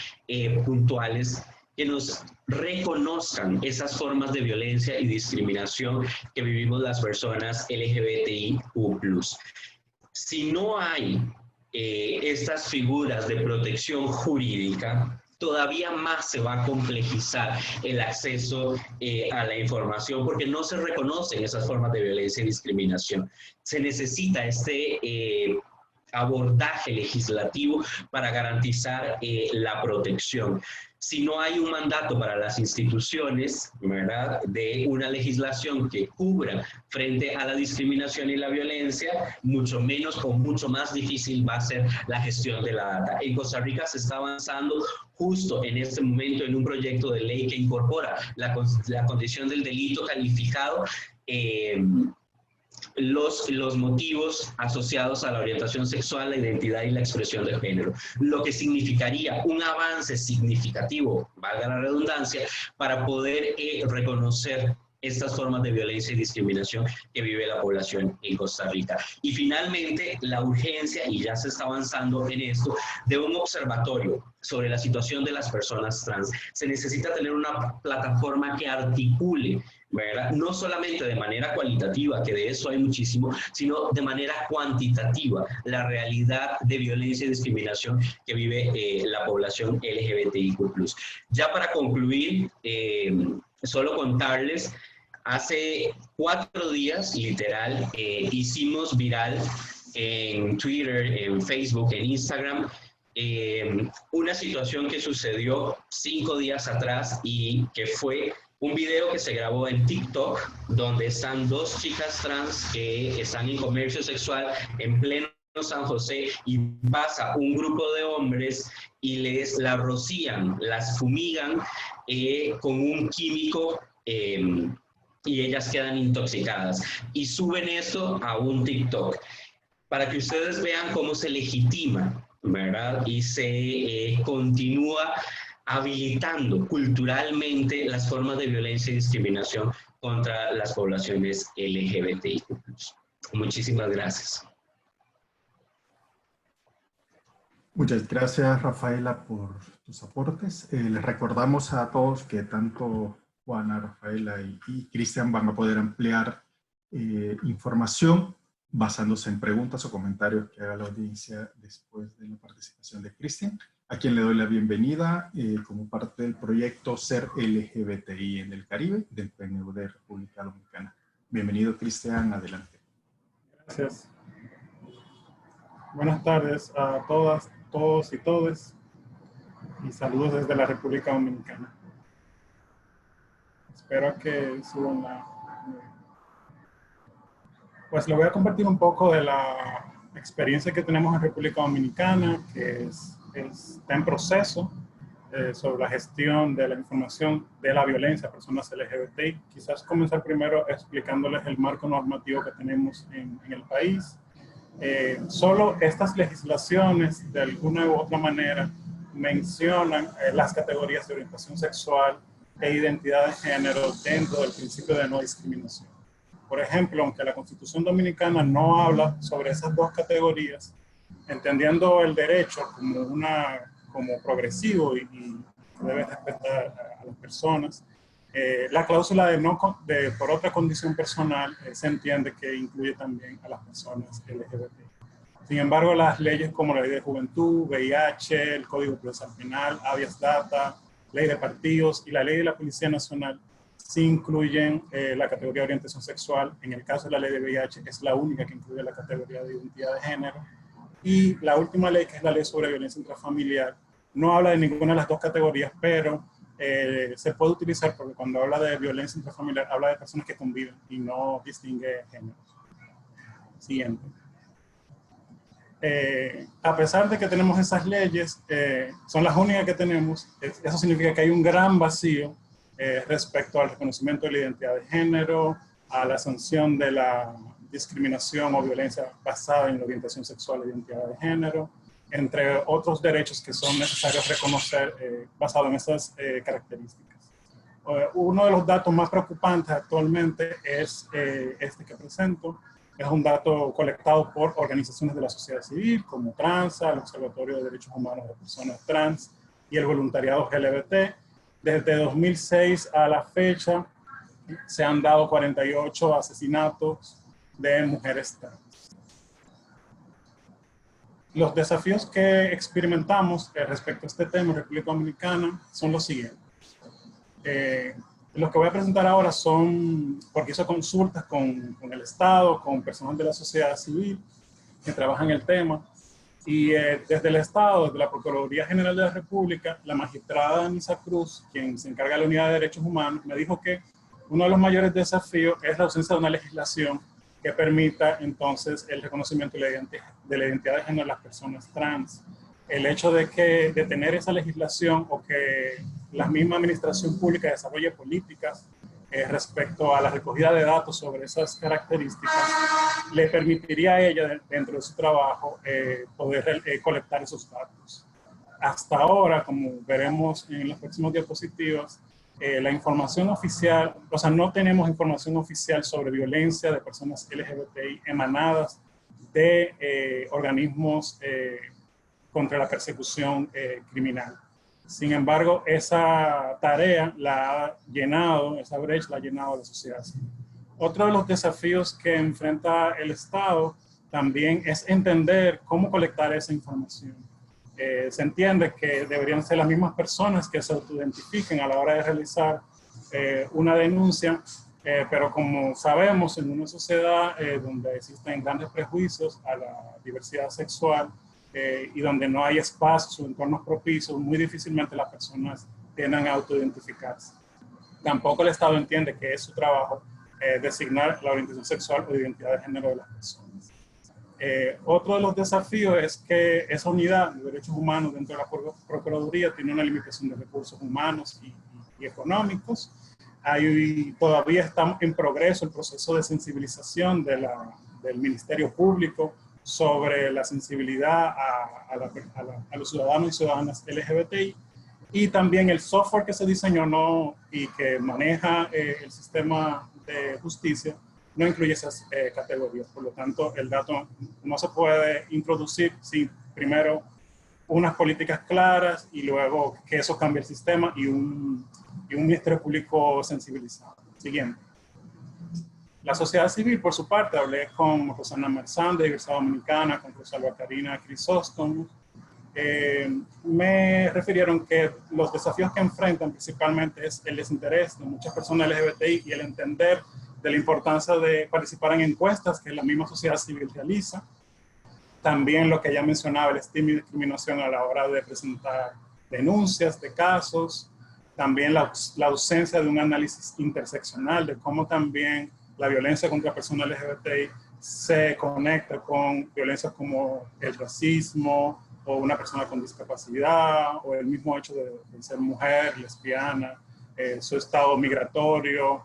puntuales que nos reconozcan esas formas de violencia y discriminación que vivimos las personas LGBTIQ+. Si no hay estas figuras de protección jurídica, todavía más se va a complejizar el acceso a la información porque no se reconocen esas formas de violencia y discriminación. Se necesita este abordaje legislativo para garantizar la protección. Si no hay un mandato para las instituciones, ¿verdad?, de una legislación que cubra frente a la discriminación y la violencia, mucho menos o mucho más difícil va a ser la gestión de la data. En Costa Rica se está avanzando justo en este momento en un proyecto de ley que incorpora la condición del delito calificado, los motivos asociados a la orientación sexual, la identidad y la expresión de género, lo que significaría un avance significativo, valga la redundancia, para poder reconocer estas formas de violencia y discriminación que vive la población en Costa Rica. Y finalmente, la urgencia, y ya se está avanzando en esto, de un observatorio sobre la situación de las personas trans. Se necesita tener una plataforma que articule, ¿verdad?, no solamente de manera cualitativa, que de eso hay muchísimo, sino de manera cuantitativa, la realidad de violencia y discriminación que vive la población LGBTIQ+. Ya para concluir, solo contarles, hace 4 días, literal, hicimos viral en Twitter, en Facebook, en Instagram, una situación que sucedió 5 días atrás y que fue un video que se grabó en TikTok, donde están 2 chicas trans que están en comercio sexual en pleno San José, y pasa un grupo de hombres y las rocían, las fumigan con un químico y ellas quedan intoxicadas y suben esto a un TikTok para que ustedes vean cómo se legitima, ¿verdad? Y se continúa habilitando culturalmente las formas de violencia y discriminación contra las poblaciones LGBTIQ+. Muchísimas gracias. Muchas gracias, Rafaela, por tus aportes. Les recordamos a todos que tanto Juana, Rafaela y Cristian van a poder ampliar información basándose en preguntas o comentarios que haga la audiencia después de la participación de Cristian, a quien le doy la bienvenida como parte del proyecto Ser LGBTI en el Caribe del PNUD de República Dominicana. Bienvenido, Cristian, adelante. Gracias. Buenas tardes a todas, todos y todes, y saludos desde la República Dominicana. Espero que suban la... Pues le voy a compartir un poco de la experiencia que tenemos en República Dominicana, que está en proceso, sobre la gestión de la información de la violencia a personas LGBTI. Quizás comenzar primero explicándoles el marco normativo que tenemos en el país. Solo estas legislaciones, de alguna u otra manera, mencionan las categorías de orientación sexual e identidad de género dentro del principio de no discriminación. Por ejemplo, aunque la Constitución Dominicana no habla sobre esas dos categorías, entendiendo el derecho como progresivo y debe respetar a las personas, la cláusula de por otra condición personal se entiende que incluye también a las personas LGBT. Sin embargo, las leyes como la Ley de Juventud, VIH, el Código Procesal Penal, Habeas Data, Ley de Partidos y la Ley de la Policía Nacional sí incluyen la categoría de orientación sexual. En el caso de la Ley de VIH es la única que incluye la categoría de identidad de género. Y la última ley, que es la Ley sobre Violencia Intrafamiliar, no habla de ninguna de las dos categorías, pero se puede utilizar porque cuando habla de violencia intrafamiliar habla de personas que conviven y no distingue géneros. Siguiente. A pesar de que tenemos esas leyes, son las únicas que tenemos, eso significa que hay un gran vacío respecto al reconocimiento de la identidad de género, a la sanción de la discriminación o violencia basada en la orientación sexual e identidad de género, entre otros derechos que son necesarios reconocer basado en esas características. Uno de los datos más preocupantes actualmente es este que presento. Es un dato colectado por organizaciones de la sociedad civil como Transa, el Observatorio de Derechos Humanos de Personas Trans y el voluntariado LGBT. Desde 2006 a la fecha se han dado 48 asesinatos de mujeres trans. Los desafíos que experimentamos respecto a este tema en República Dominicana son los siguientes. Los que voy a presentar ahora son, porque hice consultas con el Estado, con personas de la sociedad civil que trabajan en el tema, y desde el Estado, desde la Procuraduría General de la República, la magistrada Anisa Cruz, quien se encarga de la Unidad de Derechos Humanos, me dijo que uno de los mayores desafíos es la ausencia de una legislación que permita entonces el reconocimiento de la identidad de género de las personas trans. El hecho de tener esa legislación o que la misma administración pública desarrolle políticas respecto a la recogida de datos sobre esas características, le permitiría a ella, dentro de su trabajo, poder colectar esos datos. Hasta ahora, como veremos en las próximas diapositivas, la información oficial, o sea, no tenemos información oficial sobre violencia de personas LGBTI emanadas de organismos contra la persecución criminal. Sin embargo, esa tarea la ha llenado, esa brecha la ha llenado la sociedad civil. Otro de los desafíos que enfrenta el Estado también es entender cómo colectar esa información. Se entiende que deberían ser las mismas personas que se autoidentifiquen a la hora de realizar una denuncia, pero como sabemos, en una sociedad donde existen grandes prejuicios a la diversidad sexual, y donde no hay espacios o entornos propicios, muy difícilmente las personas tienden a autoidentificarse. Tampoco el Estado entiende que es su trabajo designar la orientación sexual o identidad de género de las personas. Otro de los desafíos es que esa unidad de derechos humanos dentro de la Procuraduría tiene una limitación de recursos humanos y económicos. Todavía está en progreso el proceso de sensibilización del Ministerio Público sobre la sensibilidad a los ciudadanos y ciudadanas LGBTI, y también el software que se diseñó y que maneja el sistema de justicia no incluye esas categorías. Por lo tanto, el dato no se puede introducir sin primero unas políticas claras y luego que eso cambie el sistema y un Ministerio Público sensibilizado. Siguiente. La sociedad civil, por su parte, hablé con Rosana Marzán, de Diversidad Dominicana, con Rosalba Karina Crisóstomo. Me refirieron que los desafíos que enfrentan principalmente es el desinterés de muchas personas LGBTI y el entender de la importancia de participar en encuestas que la misma sociedad civil realiza. También lo que ya mencionaba, el estigma y discriminación a la hora de presentar denuncias de casos. También la ausencia de un análisis interseccional de cómo también la violencia contra personas LGBTI se conecta con violencias como el racismo o una persona con discapacidad o el mismo hecho de ser mujer, lesbiana, su estado migratorio,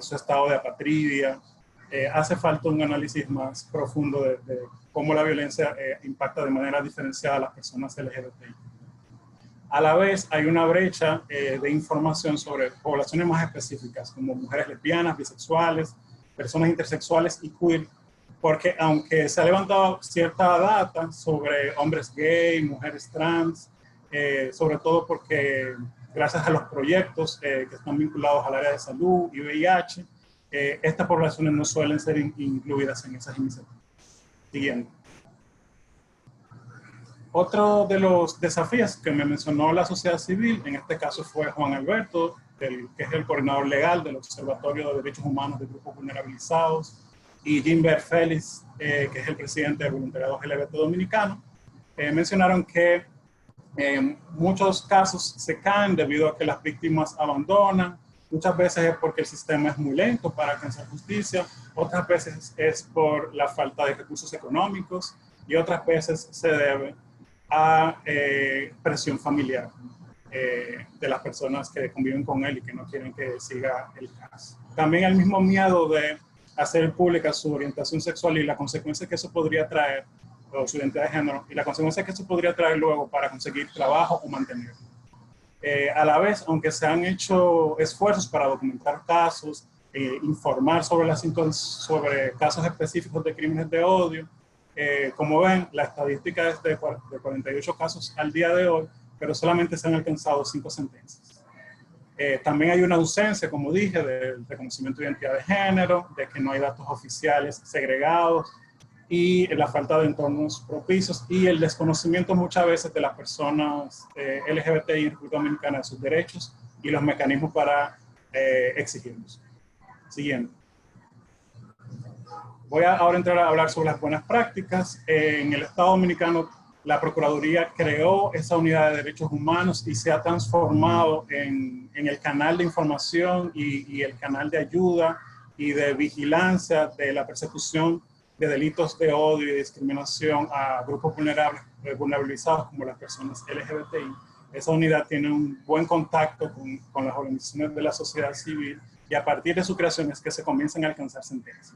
su estado de apatridia. Hace falta un análisis más profundo de cómo la violencia impacta de manera diferenciada a las personas LGBTI. A la vez hay una brecha de información sobre poblaciones más específicas, como mujeres lesbianas, bisexuales, personas intersexuales y queer, porque aunque se ha levantado cierta data sobre hombres gay, mujeres trans, sobre todo porque gracias a los proyectos que están vinculados al área de salud y VIH, estas poblaciones no suelen ser incluidas en esas iniciativas. Siguiente. Otro de los desafíos que me mencionó la sociedad civil, en este caso fue Juan Alberto, que es el coordinador legal del Observatorio de Derechos Humanos de Grupos Vulnerabilizados, y Jimber Félix, que es el presidente del Voluntariado LGBT Dominicano. Mencionaron que muchos casos se caen debido a que las víctimas abandonan. Muchas veces es porque el sistema es muy lento para alcanzar justicia, otras veces es por la falta de recursos económicos y otras veces se debe a presión familiar de las personas que conviven con él y que no quieren que siga el caso. También el mismo miedo de hacer pública su orientación sexual y la consecuencia que eso podría traer, o su identidad de género, y la consecuencia que eso podría traer luego para conseguir trabajo o mantenerlo. A la vez, aunque se han hecho esfuerzos para documentar casos, informar sobre casos específicos de crímenes de odio, como ven, la estadística es de 48 casos al día de hoy, pero solamente se han alcanzado 5 sentencias. También hay una ausencia, como dije, del reconocimiento de identidad de género, de que no hay datos oficiales segregados y la falta de entornos propicios y el desconocimiento muchas veces de las personas LGBTI en República Dominicana de sus derechos y los mecanismos para exigirlos. Siguiente. Voy a ahora entrar a hablar sobre las buenas prácticas. En el Estado Dominicano, la Procuraduría creó esa unidad de derechos humanos y se ha transformado en el canal de información y el canal de ayuda y de vigilancia de la persecución de delitos de odio y discriminación a grupos vulnerabilizados como las personas LGBTI. Esa unidad tiene un buen contacto con las organizaciones de la sociedad civil y a partir de su creación es que se comienzan a alcanzar sentencias.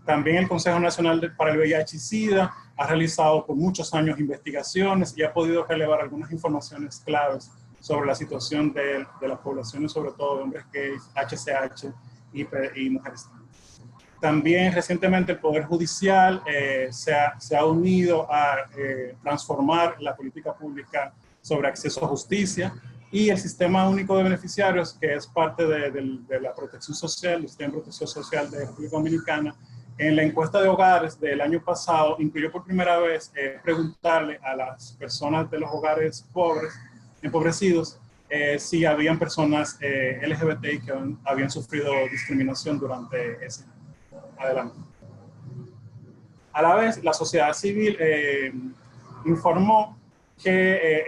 También el Consejo Nacional para el VIH y SIDA ha realizado por muchos años investigaciones y ha podido relevar algunas informaciones claves sobre la situación de las poblaciones, sobre todo de hombres gays, HCH y mujeres trans. También recientemente el Poder Judicial se ha unido a transformar la política pública sobre acceso a justicia y el Sistema Único de Beneficiarios, que es parte de la protección social, el Sistema de Protección Social de República Dominicana. En la encuesta de hogares del año pasado, incluyó por primera vez preguntarle a las personas de los hogares pobres, empobrecidos, si habían personas LGBTI que habían sufrido discriminación durante ese año. Adelante. A la vez, la sociedad civil informó que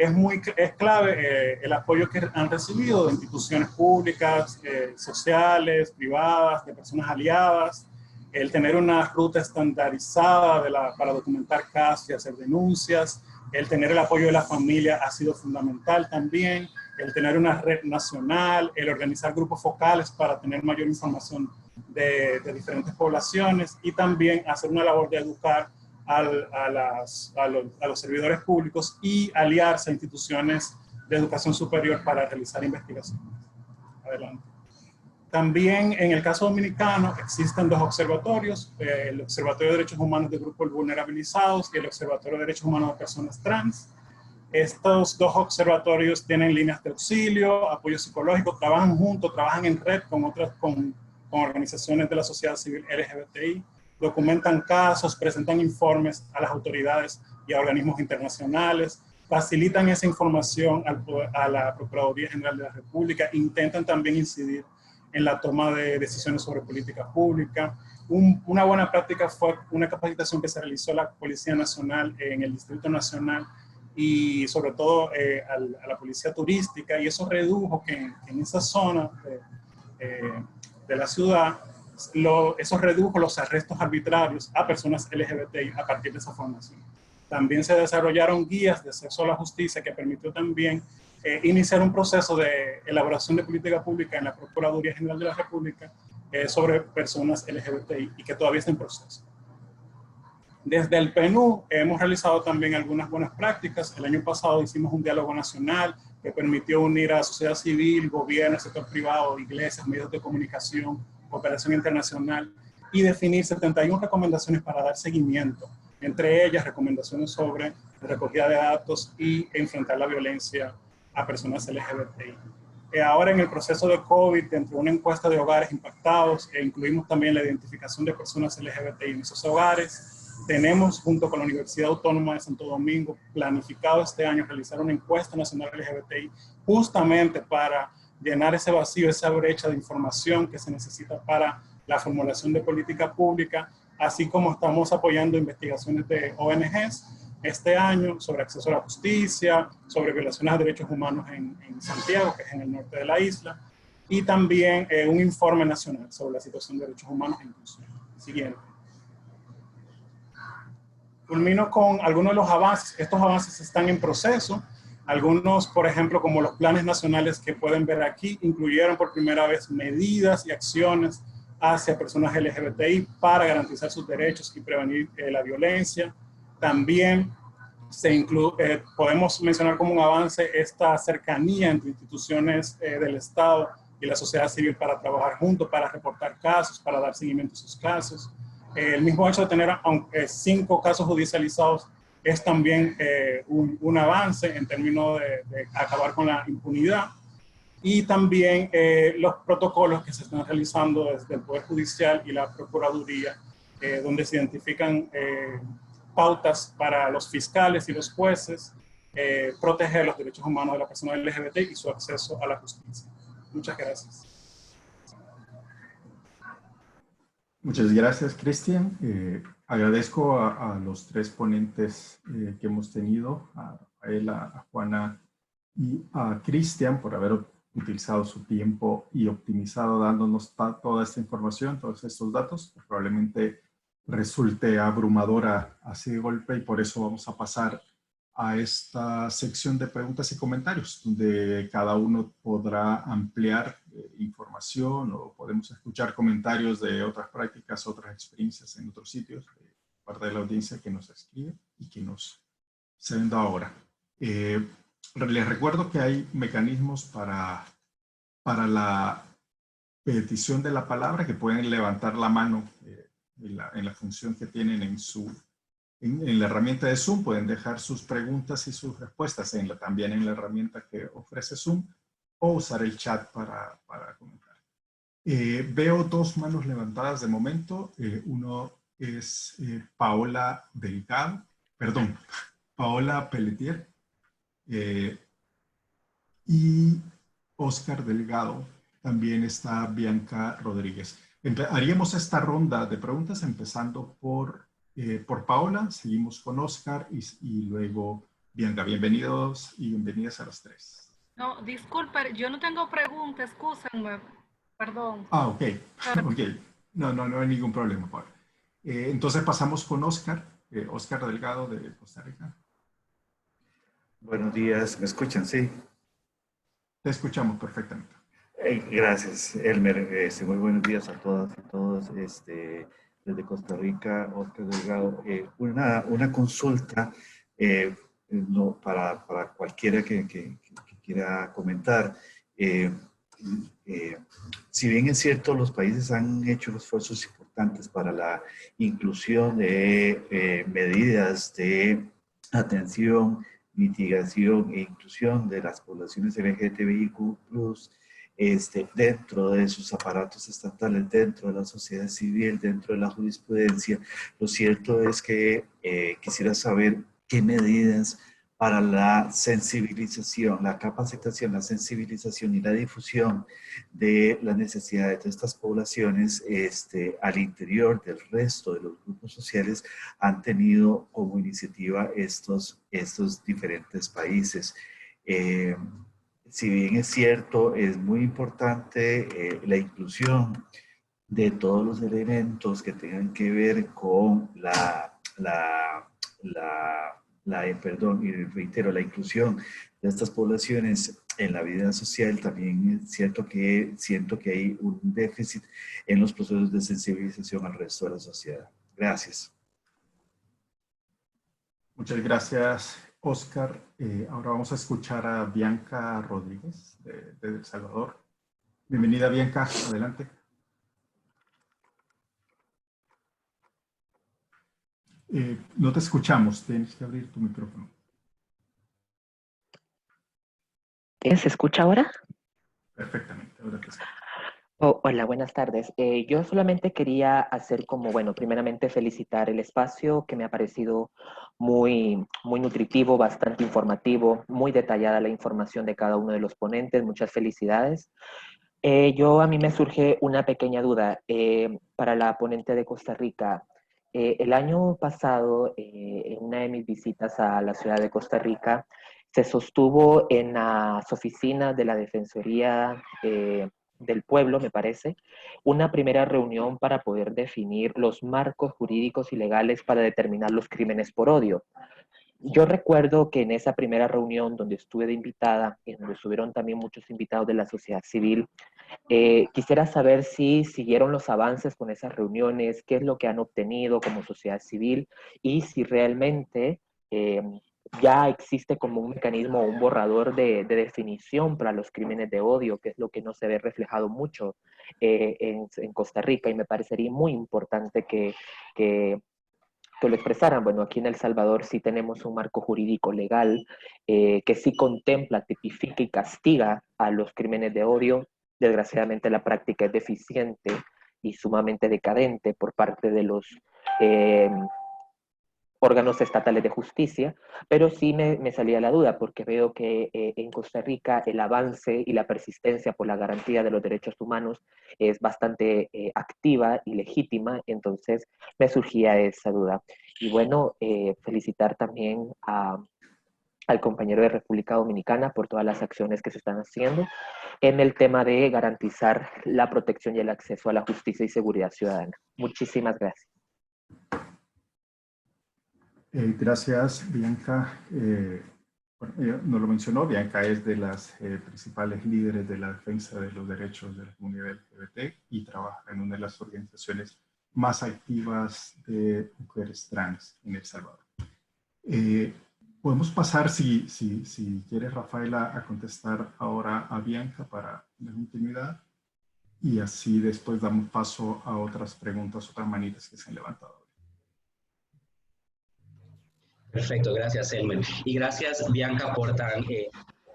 es clave el apoyo que han recibido de instituciones públicas, sociales, privadas, de personas aliadas, El tener una ruta estandarizada para documentar casos y hacer denuncias, el tener el apoyo de la familia ha sido fundamental también, el tener una red nacional, el organizar grupos focales para tener mayor información de diferentes poblaciones y también hacer una labor de educar a los servidores públicos y aliarse a instituciones de educación superior para realizar investigaciones. Adelante. También en el caso dominicano existen dos observatorios, el Observatorio de Derechos Humanos de Grupos Vulnerabilizados y el Observatorio de Derechos Humanos de Personas Trans. Estos dos observatorios tienen líneas de auxilio, apoyo psicológico, trabajan juntos, trabajan en red con organizaciones de la sociedad civil LGBTI, documentan casos, presentan informes a las autoridades y a organismos internacionales, facilitan esa información a la Procuraduría General de la República, intentan también incidir en la toma de decisiones sobre política pública. Una buena práctica fue una capacitación que se realizó a la Policía Nacional en el Distrito Nacional y sobre todo a la Policía Turística, y eso redujo que en esa zona de la ciudad, eso redujo los arrestos arbitrarios a personas LGBTI a partir de esa formación. También se desarrollaron guías de acceso a la justicia que permitió también iniciar un proceso de elaboración de política pública en la Procuraduría General de la República sobre personas LGBTI y que todavía está en proceso. Desde el PNUD hemos realizado también algunas buenas prácticas. El año pasado hicimos un diálogo nacional que permitió unir a sociedad civil, gobierno, sector privado, iglesias, medios de comunicación, cooperación internacional y definir 71 recomendaciones para dar seguimiento. Entre ellas, recomendaciones sobre recogida de datos y enfrentar la violencia a personas LGBTI. Ahora en el proceso de COVID, dentro de una encuesta de hogares impactados, incluimos también la identificación de personas LGBTI en esos hogares. Tenemos, junto con la Universidad Autónoma de Santo Domingo, planificado este año realizar una encuesta nacional LGBTI justamente para llenar ese vacío, esa brecha de información que se necesita para la formulación de política pública, así como estamos apoyando investigaciones de ONGs este año sobre acceso a la justicia, sobre violaciones a derechos humanos en Santiago, que es en el norte de la isla, y también un informe nacional sobre la situación de derechos humanos e inclusión. Siguiente. Culmino con algunos de los avances. Estos avances están en proceso. Algunos, por ejemplo, como los planes nacionales que pueden ver aquí, incluyeron por primera vez medidas y acciones hacia personas LGBTI para garantizar sus derechos y prevenir la violencia. También podemos mencionar como un avance esta cercanía entre instituciones del Estado y la sociedad civil para trabajar juntos, para reportar casos, para dar seguimiento a esos casos. El mismo hecho de tener 5 casos judicializados es también un avance en términos de acabar con la impunidad. Y también los protocolos que se están realizando desde el Poder Judicial y la Procuraduría, donde se identifican pautas para los fiscales y los jueces, proteger los derechos humanos de la persona LGBT y su acceso a la justicia. Muchas gracias. Muchas gracias, Cristian. Agradezco a los 3 ponentes que hemos tenido, a él, a Juana y a Cristian, por haber utilizado su tiempo y optimizado dándonos toda esta información, todos estos datos. Probablemente resulte abrumadora así de golpe y por eso vamos a pasar a esta sección de preguntas y comentarios, donde cada uno podrá ampliar información o podemos escuchar comentarios de otras prácticas, otras experiencias en otros sitios, parte de la audiencia que nos escribe y que nos se venda ahora. Les recuerdo que hay mecanismos para la petición de la palabra, que pueden levantar la mano en la función que tienen en la herramienta de Zoom. Pueden dejar sus preguntas y sus respuestas también en la herramienta que ofrece Zoom, o usar el chat para comentar. Veo 2 manos levantadas de momento. Uno es Paola Pelletier y Oscar Delgado. También está Bianca Rodríguez. Haríamos esta ronda de preguntas empezando por Paola, seguimos con Oscar y luego Bianca. Bienvenidos y bienvenidas a las 3. No, disculpe, yo no tengo preguntas, excúsenme, perdón. Ah, ok. Ok. No hay ningún problema, Pablo. Entonces pasamos con Oscar, Oscar Delgado de Costa Rica. Buenos días, ¿me escuchan? Sí. Te escuchamos perfectamente. Gracias, Elmer. Muy buenos días a todas y todos. Desde Costa Rica, Oscar Delgado. Una consulta no, para cualquiera que quiera comentar. Si bien es cierto, los países han hecho esfuerzos importantes para la inclusión de medidas de atención, mitigación e inclusión de las poblaciones LGTBIQ+, dentro de sus aparatos estatales, dentro de la sociedad civil, dentro de la jurisprudencia. Lo cierto es que quisiera saber qué medidas para la sensibilización, la capacitación, la sensibilización y la difusión de las necesidades de estas poblaciones al interior del resto de los grupos sociales han tenido como iniciativa estos diferentes países. Si bien es cierto, es muy importante la inclusión de todos los elementos que tengan que ver con y reitero, la inclusión de estas poblaciones en la vida social. También es cierto que siento que hay un déficit en los procesos de sensibilización al resto de la sociedad. Gracias. Muchas gracias, Oscar. Ahora vamos a escuchar a Bianca Rodríguez de El Salvador. Bienvenida, Bianca. Adelante. No te escuchamos. Tienes que abrir tu micrófono. ¿Se escucha ahora? Perfectamente. Ahora te escucho. Hola, buenas tardes. Yo solamente quería hacer primeramente felicitar el espacio, que me ha parecido muy nutritivo, bastante informativo, muy detallada la información de cada uno de los ponentes. Muchas felicidades. A mí me surge una pequeña duda para la ponente de Costa Rica. El año pasado, en una de mis visitas a la ciudad de Costa Rica, se sostuvo en las oficinas de la Defensoría del Pueblo, me parece, una primera reunión para poder definir los marcos jurídicos y legales para determinar los crímenes por odio. Yo recuerdo que en esa primera reunión donde estuve de invitada, y donde estuvieron también muchos invitados de la sociedad civil, quisiera saber si siguieron los avances con esas reuniones, qué es lo que han obtenido como sociedad civil y si realmente ya existe como un mecanismo o un borrador de definición para los crímenes de odio, que es lo que no se ve reflejado mucho en Costa Rica, y me parecería muy importante que lo expresaran. Bueno, aquí en El Salvador sí tenemos un marco jurídico legal que sí contempla, tipifica y castiga a los crímenes de odio. Desgraciadamente la práctica es deficiente y sumamente decadente por parte de los órganos estatales de justicia, pero sí me salía la duda porque veo que en Costa Rica el avance y la persistencia por la garantía de los derechos humanos es bastante activa y legítima, entonces me surgía esa duda. Y bueno, felicitar también al compañero de República Dominicana por todas las acciones que se están haciendo en el tema de garantizar la protección y el acceso a la justicia y seguridad ciudadana. Muchísimas gracias. Gracias, Bianca. Bueno, no lo mencionó, Bianca es de las principales líderes de la defensa de los derechos de la comunidad LGBT y trabaja en una de las organizaciones más activas de mujeres trans en El Salvador. Podemos pasar, si quieres, Rafaela, a contestar ahora a Bianca para la intimidad y así después damos paso a otras preguntas, otras manitas que se han levantado. Perfecto, gracias, Elmer. Y gracias, Bianca, por tan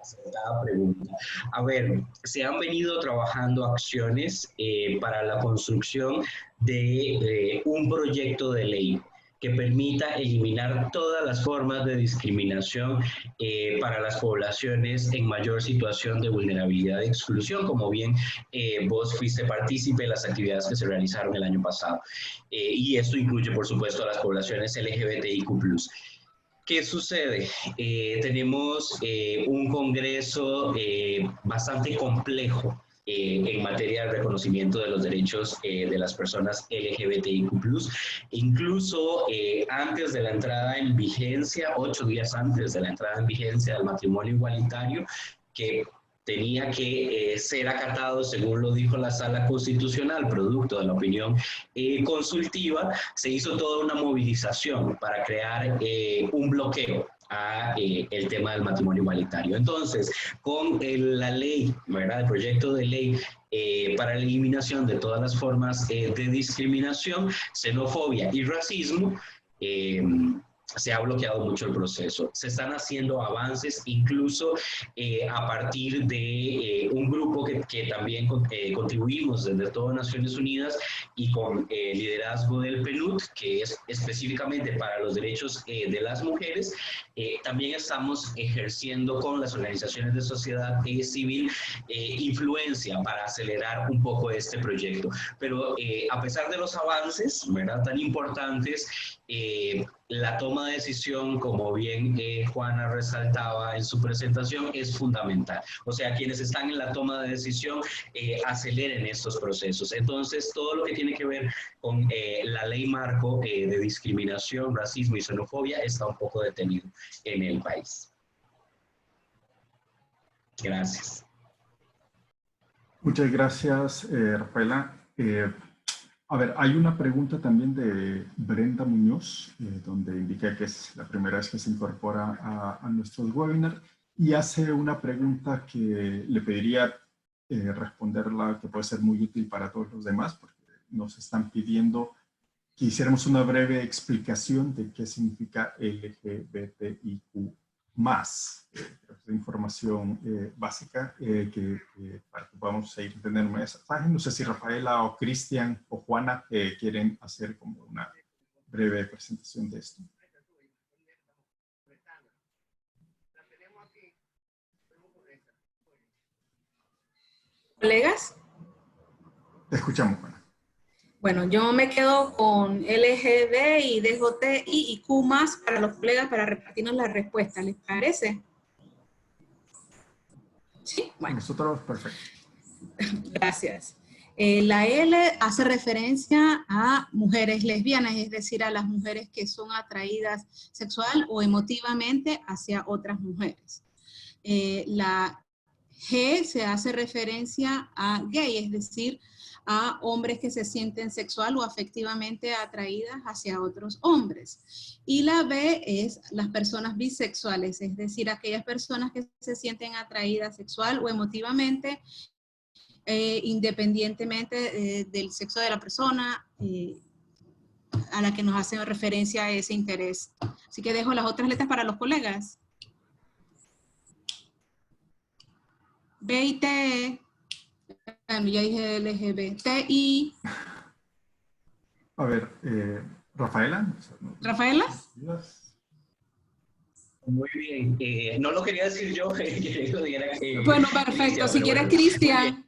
acertada pregunta. A ver, se han venido trabajando acciones para la construcción de un proyecto de ley que permita eliminar todas las formas de discriminación para las poblaciones en mayor situación de vulnerabilidad y exclusión, como bien vos fuiste partícipe de las actividades que se realizaron el año pasado. Y esto incluye, por supuesto, a las poblaciones LGBTIQ+. ¿Qué sucede? Tenemos un Congreso bastante complejo en materia de reconocimiento de los derechos de las personas LGBTIQ+. Incluso antes de la entrada en vigencia, 8 días antes de la entrada en vigencia del matrimonio igualitario, que tenía que ser acatado, según lo dijo la Sala Constitucional, producto de la opinión consultiva, se hizo toda una movilización para crear un bloqueo a el tema del matrimonio igualitario. Entonces, con la ley, ¿verdad? El proyecto de ley para la eliminación de todas las formas de discriminación, xenofobia y racismo, se ha bloqueado mucho el proceso. Se están haciendo avances incluso a partir de un grupo que también contribuimos desde todas Naciones Unidas y con liderazgo del PNUD, que es específicamente para los derechos de las mujeres. También estamos ejerciendo con las organizaciones de sociedad civil influencia para acelerar un poco este proyecto. Pero a pesar de los avances, ¿verdad?, tan importantes, la toma de decisión, como bien Juana resaltaba en su presentación, es fundamental. O sea, quienes están en la toma de decisión aceleren estos procesos. Entonces, todo lo que tiene que ver con la ley marco de discriminación, racismo y xenofobia está un poco detenido en el país. Gracias. Muchas gracias, Rafaela. A ver, hay una pregunta también de Brenda Muñoz, donde indica que es la primera vez que se incorpora a nuestros webinars y hace una pregunta que le pediría responderla, que puede ser muy útil para todos los demás, porque nos están pidiendo que hiciéramos una breve explicación de qué significa LGBTIQ+. Es información básica para que podamos seguir entendiendo el mensaje. No sé si Rafaela o Cristian o Juana quieren hacer como una breve presentación de esto. ¿Colegas? Te escuchamos, Juana. Bueno, yo me quedo con LGB y DJI y Q+ para los colegas para repartirnos las respuestas. ¿Les parece? Sí, bueno. Nosotros, perfecto. Gracias. La L hace referencia a mujeres lesbianas, es decir, a las mujeres que son atraídas sexual o emotivamente hacia otras mujeres. La G se hace referencia a gay, es decir, a hombres que se sienten sexual o afectivamente atraídas hacia otros hombres. Y la B es las personas bisexuales, es decir, aquellas personas que se sienten atraídas sexual o emotivamente, independientemente del sexo de la persona a la que nos hace referencia a ese interés. Así que dejo las otras letras para los colegas. B y T. Bueno, ya dije LGBTI. A ver, Rafaela. ¿Rafaela? Muy bien. No lo quería decir yo. Bueno, perfecto. Si quieres, Cristian.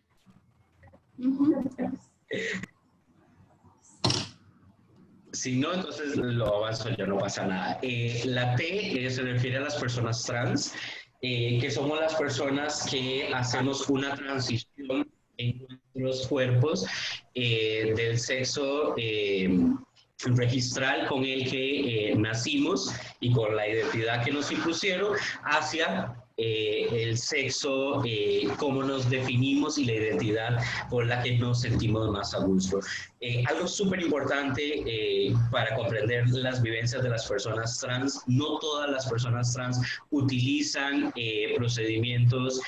Si no, entonces lo avanzo, ya no pasa nada. La T se refiere a las personas trans, que somos las personas que hacemos una transición en nuestros cuerpos del sexo registral con el que nacimos y con la identidad que nos impusieron hacia el sexo, cómo nos definimos y la identidad con la que nos sentimos más a gusto. Algo súper importante para comprender las vivencias de las personas trans: no todas las personas trans utilizan procedimientos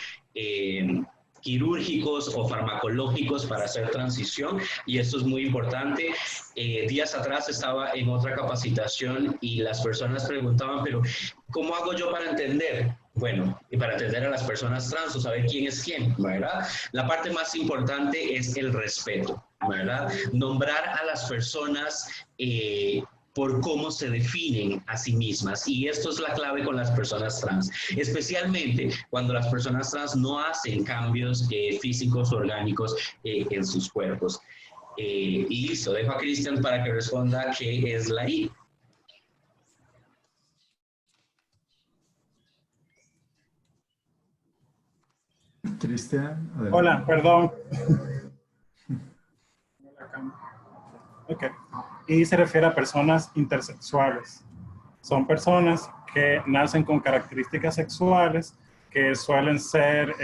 quirúrgicos o farmacológicos para hacer transición, y esto es muy importante. Días atrás estaba en otra capacitación y las personas preguntaban, pero ¿cómo hago yo para entender? Bueno, y para entender a las personas trans o saber quién es quién, ¿verdad? La parte más importante es el respeto, ¿verdad? Nombrar a las personas por cómo se definen a sí mismas, y esto es la clave con las personas trans, especialmente cuando las personas trans no hacen cambios físicos o orgánicos en sus cuerpos. Y listo, dejo a Cristian para que responda qué es la I. Cristian, adelante. Hola, perdón. Ok. Y se refiere a personas intersexuales. Son personas que nacen con características sexuales que suelen ser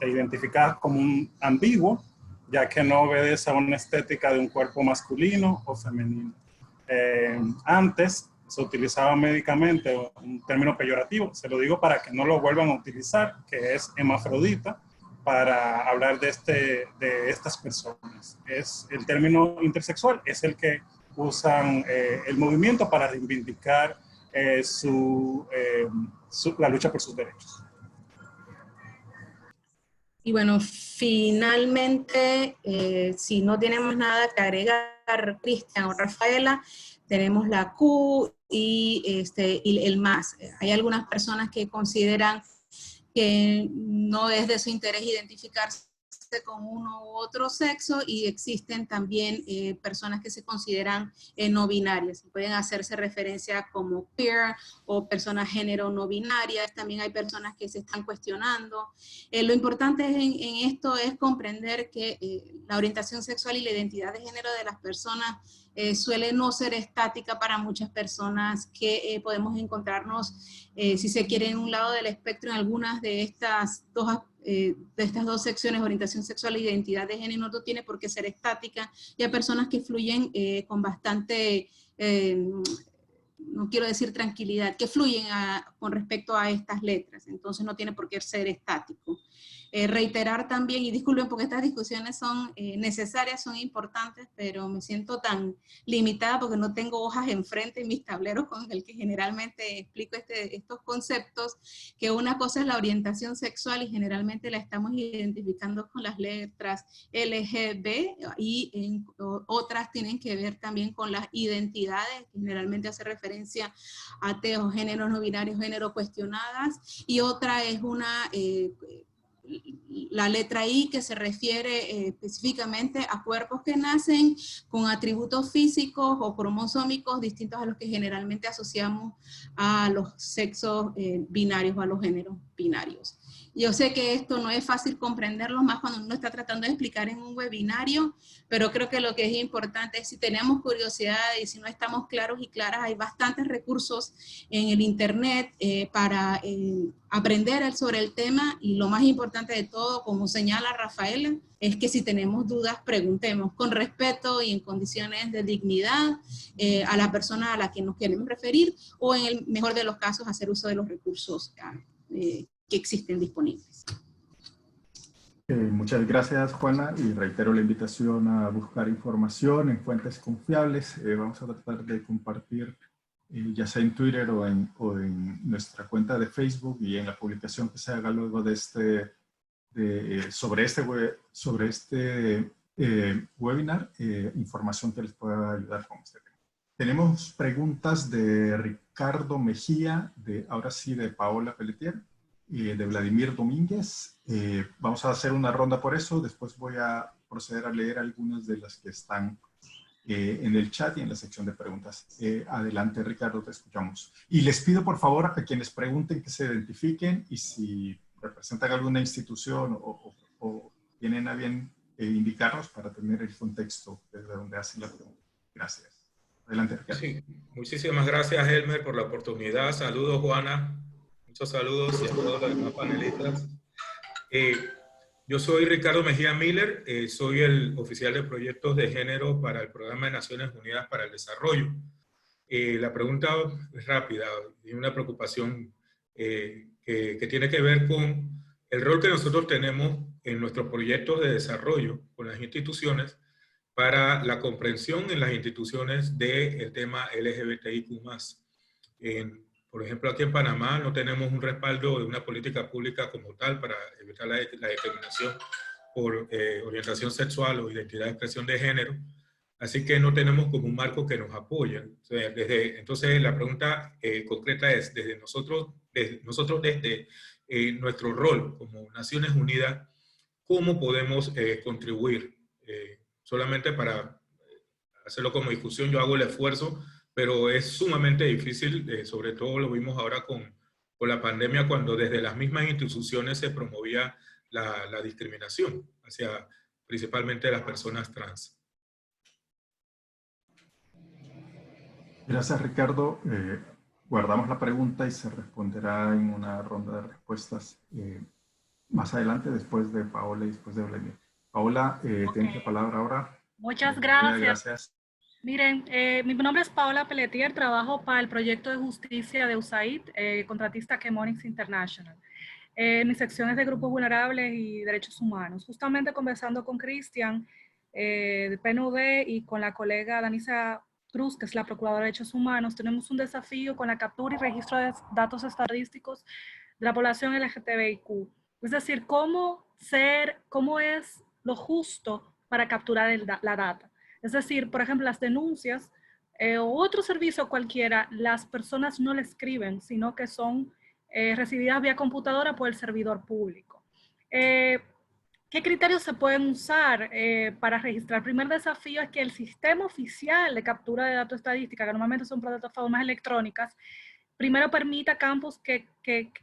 identificadas como un ambiguo, ya que no obedece a una estética de un cuerpo masculino o femenino. Antes se utilizaba médicamente un término peyorativo, se lo digo para que no lo vuelvan a utilizar, que es hermafrodita, para hablar de estas personas. El término intersexual es el que usan el movimiento para reivindicar la lucha por sus derechos. Y bueno, finalmente, si no tenemos nada que agregar, Cristian o Rafaela, tenemos la Q y el más. Hay algunas personas que consideran que no es de su interés identificarse con uno u otro sexo, y existen también personas que se consideran no binarias. Pueden hacerse referencia como queer o personas género no binarias. También hay personas que se están cuestionando. Lo importante en esto es comprender que la orientación sexual y la identidad de género de las personas suele no ser estática para muchas personas, que podemos encontrarnos, si se quiere, en un lado del espectro en algunas de estas dos secciones, orientación sexual e identidad de género. No tiene por qué ser estática, y hay personas que fluyen con bastante, no quiero decir tranquilidad, que fluyen con respecto a estas letras, entonces no tiene por qué ser estático. Reiterar también, y disculpen porque estas discusiones son necesarias, son importantes, pero me siento tan limitada porque no tengo hojas enfrente en mis tableros con el que generalmente explico estos conceptos, que una cosa es la orientación sexual y generalmente la estamos identificando con las letras LGB, y otras tienen que ver también con las identidades, que generalmente hace referencia a ateos, géneros no binarios, género cuestionadas, y otra es la letra I, que se refiere específicamente a cuerpos que nacen con atributos físicos o cromosómicos distintos a los que generalmente asociamos a los sexos binarios o a los géneros binarios. Yo sé que esto no es fácil comprenderlo, más cuando uno está tratando de explicar en un webinario, pero creo que lo que es importante es, si tenemos curiosidad y si no estamos claros y claras, hay bastantes recursos en el internet para aprender sobre el tema, y lo más importante de todo, como señala Rafaela, es que si tenemos dudas, preguntemos con respeto y en condiciones de dignidad a la persona a la que nos queremos referir, o en el mejor de los casos, hacer uso de los recursos que existen disponibles. Muchas gracias, Juana, y reitero la invitación a buscar información en fuentes confiables. Vamos a tratar de compartir ya sea en Twitter o en nuestra cuenta de Facebook, y en la publicación que se haga luego de sobre este webinar, información que les pueda ayudar con este tema. Tenemos preguntas de Ricardo Mejía, ahora sí de Paola Pelletier, de Vladimir Domínguez. Vamos a hacer una ronda por eso, después voy a proceder a leer algunas de las que están en el chat y en la sección de preguntas. Adelante, Ricardo, te escuchamos. Y les pido, por favor, a quienes pregunten que se identifiquen, y si representan alguna institución o tienen a bien indicarnos para tener el contexto desde donde hacen la pregunta. Gracias. Adelante, Ricardo. Sí, muchísimas gracias, Elmer, por la oportunidad. Saludos, Juana. Muchos saludos, y a todos los demás panelistas. Yo soy Ricardo Mejía Miller, soy el oficial de proyectos de género para el Programa de Naciones Unidas para el Desarrollo. La pregunta es rápida y una preocupación que tiene que ver con el rol que nosotros tenemos en nuestros proyectos de desarrollo con las instituciones para la comprensión en las instituciones del tema LGBTIQ+. Por ejemplo, aquí en Panamá no tenemos un respaldo de una política pública como tal para evitar la discriminación por orientación sexual o identidad de expresión de género, así que no tenemos como un marco que nos apoye. Entonces, la pregunta concreta es, desde nuestro rol como Naciones Unidas, ¿cómo podemos contribuir? Solamente para hacerlo como discusión, yo hago el esfuerzo, pero es sumamente difícil, sobre todo lo vimos ahora con por la pandemia, cuando desde las mismas instituciones se promovía la discriminación hacia principalmente las personas trans. Gracias, Ricardo. Guardamos la pregunta y se responderá en una ronda de respuestas más adelante, después de Paola y después de Vladimir. Paola, tienes la palabra ahora. Muchas gracias. Gracias. Miren, mi nombre es Paola Pelletier, trabajo para el proyecto de justicia de USAID, contratista Chemonix International. Mi sección es de grupos vulnerables y derechos humanos. Justamente conversando con Cristian de PNUD y con la colega Danisa Cruz, que es la Procuradora de Derechos Humanos, tenemos un desafío con la captura y registro de datos estadísticos de la población LGTBIQ. Es decir, cómo es lo justo para capturar la data. Es decir, por ejemplo, las denuncias o otro servicio cualquiera, las personas no le escriben, sino que son recibidas vía computadora por el servidor público. ¿Qué criterios se pueden usar para registrar? El primer desafío es que el sistema oficial de captura de datos estadística, que normalmente son plataformas electrónicas, primero permita a campos que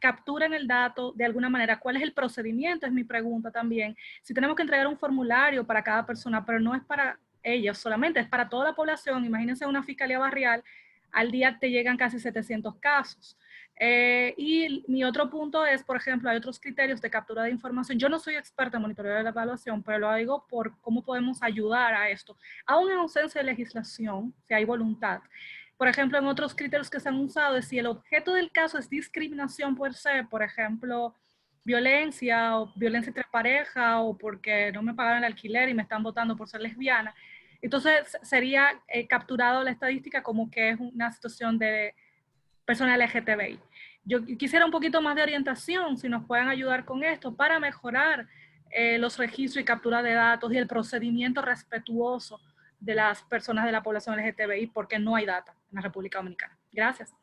capturen el dato de alguna manera. ¿Cuál es el procedimiento? Es mi pregunta también. Si tenemos que entregar un formulario para cada persona, pero no es para ellos solamente, es para toda la población. Imagínense una fiscalía barrial, al día te llegan casi 700 casos. Y mi otro punto es, por ejemplo, hay otros criterios de captura de información. Yo no soy experta en monitoreo de la evaluación, pero lo digo por cómo podemos ayudar a esto. Aún en ausencia de legislación, si hay voluntad. Por ejemplo, en otros criterios que se han usado es si el objeto del caso es discriminación per se, por ejemplo, violencia o violencia entre pareja o porque no me pagaron el alquiler y me están votando por ser lesbiana. Entonces sería capturado la estadística como que es una situación de persona LGTBI. Yo quisiera un poquito más de orientación, si nos pueden ayudar con esto, para mejorar los registros y captura de datos y el procedimiento respetuoso de las personas de la población LGTBI, porque no hay data en la República Dominicana. Gracias.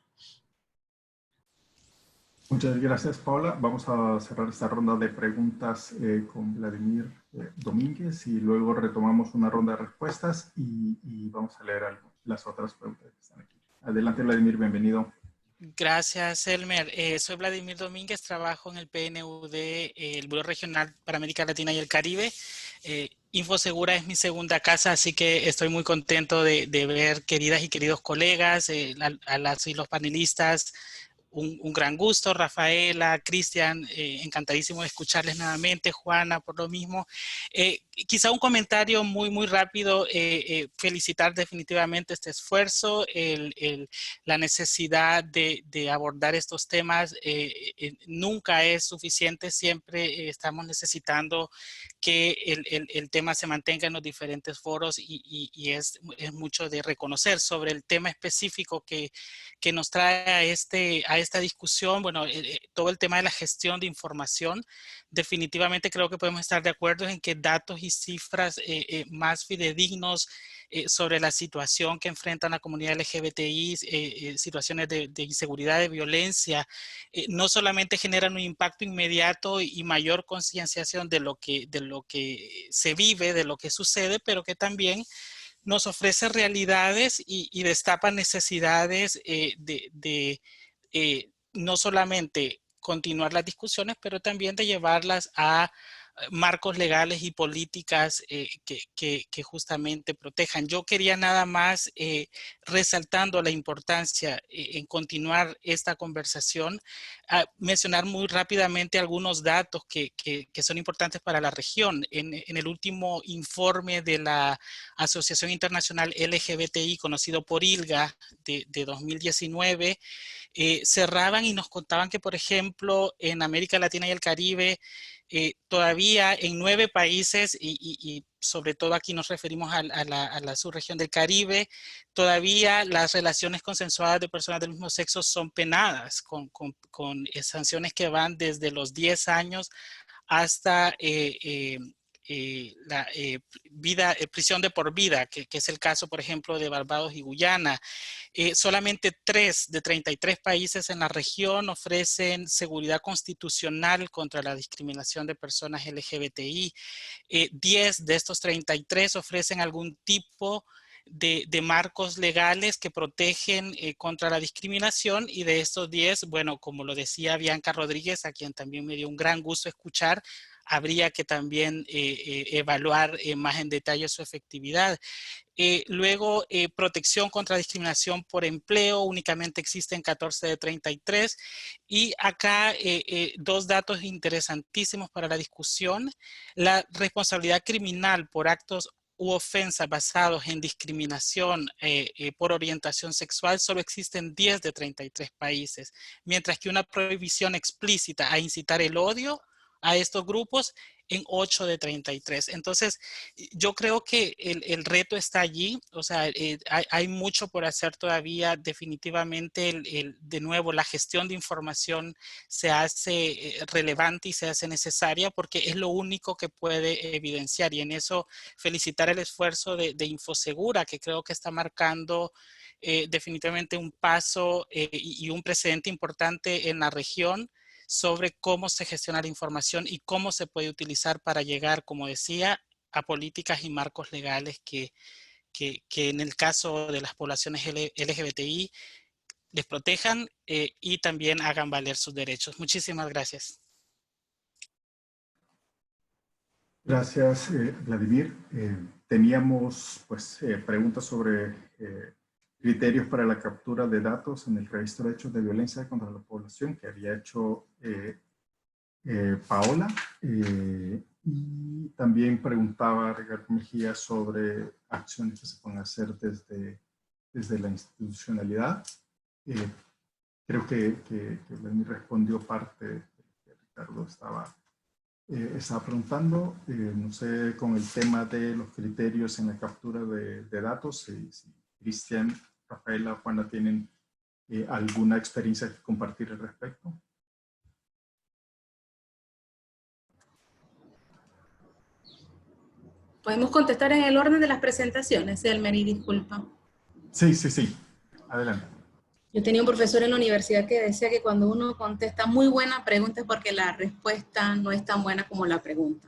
Muchas gracias, Paola. Vamos a cerrar esta ronda de preguntas con Vladimir Domínguez y luego retomamos una ronda de respuestas y vamos a leer las otras preguntas que están aquí. Adelante, Vladimir, bienvenido. Gracias, Elmer. Soy Vladimir Domínguez, trabajo en el PNUD, el Buró Regional para América Latina y el Caribe. Infosegura es mi segunda casa, así que estoy muy contento de ver queridas y queridos colegas, a las y los panelistas. Un gran gusto, Rafaela, Cristian, encantadísimo de escucharles nuevamente, Juana, por lo mismo. Quizá un comentario muy rápido, felicitar definitivamente este esfuerzo, la necesidad de abordar estos temas nunca es suficiente, siempre estamos necesitando que el tema se mantenga en los diferentes foros y es mucho de reconocer sobre el tema específico que nos trae a esta discusión. Bueno, todo el tema de la gestión de información, definitivamente creo que podemos estar de acuerdo en que datos y cifras más fidedignos sobre la situación que enfrentan la comunidad LGBTI, situaciones de inseguridad, de violencia, no solamente generan un impacto inmediato y mayor concienciación de lo que se vive, de lo que sucede, pero que también nos ofrece realidades y destapa necesidades no solamente continuar las discusiones, pero también de llevarlas a marcos legales y políticas que justamente protejan. Yo quería nada más resaltando la importancia en continuar esta conversación, mencionar muy rápidamente algunos datos que son importantes para la región. En el último informe de la Asociación Internacional LGBTI, conocido por ILGA, de 2019, cerraban y nos contaban que, por ejemplo, en América Latina y el Caribe, todavía en 9 países, y sobre todo aquí nos referimos a la subregión del Caribe, todavía las relaciones consensuadas de personas del mismo sexo son penadas con sanciones que van desde los 10 años hasta prisión de por vida, que es el caso, por ejemplo, de Barbados y Guyana. Solamente 3 de 33 países en la región ofrecen seguridad constitucional contra la discriminación de personas LGBTI. 10 de estos 33 ofrecen algún tipo de marcos legales que protegen contra la discriminación, y de estos 10, bueno, como lo decía Bianca Rodríguez, a quien también me dio un gran gusto escuchar, habría que también evaluar más en detalle su efectividad. Luego, protección contra discriminación por empleo, únicamente existen 14 de 33. Y acá 2 datos interesantísimos para la discusión. La responsabilidad criminal por actos u ofensas basados en discriminación por orientación sexual solo existen 10 de 33 países, mientras que una prohibición explícita a incitar el odio a estos grupos en 8 de 33. Entonces, yo creo que el reto está allí. O sea, hay mucho por hacer todavía. Definitivamente, de nuevo, la gestión de información se hace relevante y se hace necesaria porque es lo único que puede evidenciar. Y en eso, felicitar el esfuerzo de Infosegura, que creo que está marcando definitivamente un paso y un precedente importante en la región sobre cómo se gestiona la información y cómo se puede utilizar para llegar, como decía, a políticas y marcos legales que en el caso de las poblaciones LGBTI les protejan y también hagan valer sus derechos. Muchísimas gracias. Gracias, Vladimir. Teníamos pues, preguntas sobre criterios para la captura de datos en el registro de hechos de violencia contra la población que había hecho Paola. Y también preguntaba Ricardo Mejía sobre acciones que se pueden hacer desde la institucionalidad. Creo que Vladimir respondió parte de lo que Ricardo estaba preguntando. No sé, con el tema de los criterios en la captura de datos, si Cristian, Rafaela, Juana tienen alguna experiencia que compartir al respecto. Podemos contestar en el orden de las presentaciones, Elmer, y disculpa. Sí. Adelante. Yo tenía un profesor en la universidad que decía que cuando uno contesta muy buena pregunta es porque la respuesta no es tan buena como la pregunta.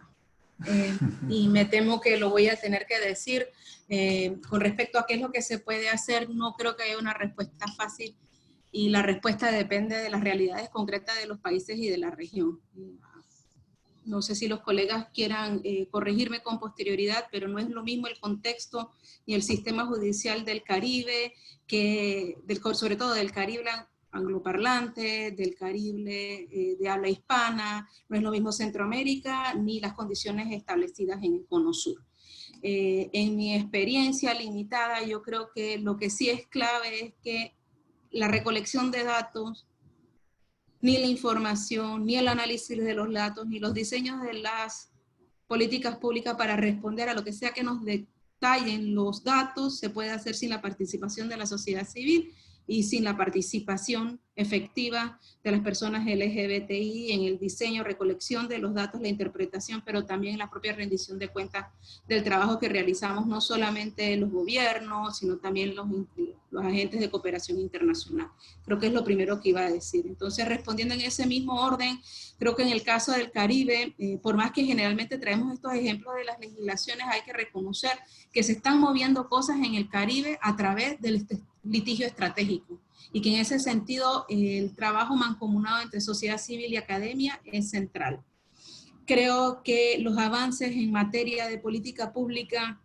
Y me temo que lo voy a tener que decir. Con respecto a qué es lo que se puede hacer, no creo que haya una respuesta fácil y la respuesta depende de las realidades concretas de los países y de la región. No sé si los colegas quieran corregirme con posterioridad, pero no es lo mismo el contexto ni el sistema judicial del Caribe, sobre todo del Caribe angloparlante, del Caribe de habla hispana, no es lo mismo Centroamérica, ni las condiciones establecidas en el Cono Sur. En mi experiencia limitada, yo creo que lo que sí es clave es que la recolección de datos, ni la información, ni el análisis de los datos, ni los diseños de las políticas públicas para responder a lo que sea que nos detallen los datos, se puede hacer sin la participación de la sociedad civil y sin la participación efectiva de las personas LGBTI en el diseño, recolección de los datos, la interpretación, pero también la propia rendición de cuentas del trabajo que realizamos, no solamente los gobiernos, sino también los agentes de cooperación internacional. Creo que es lo primero que iba a decir. Entonces, respondiendo en ese mismo orden, creo que en el caso del Caribe, por más que generalmente traemos estos ejemplos de las legislaciones, hay que reconocer que se están moviendo cosas en el Caribe a través del litigio estratégico y que en ese sentido el trabajo mancomunado entre sociedad civil y academia es central. Creo que los avances en materia de política pública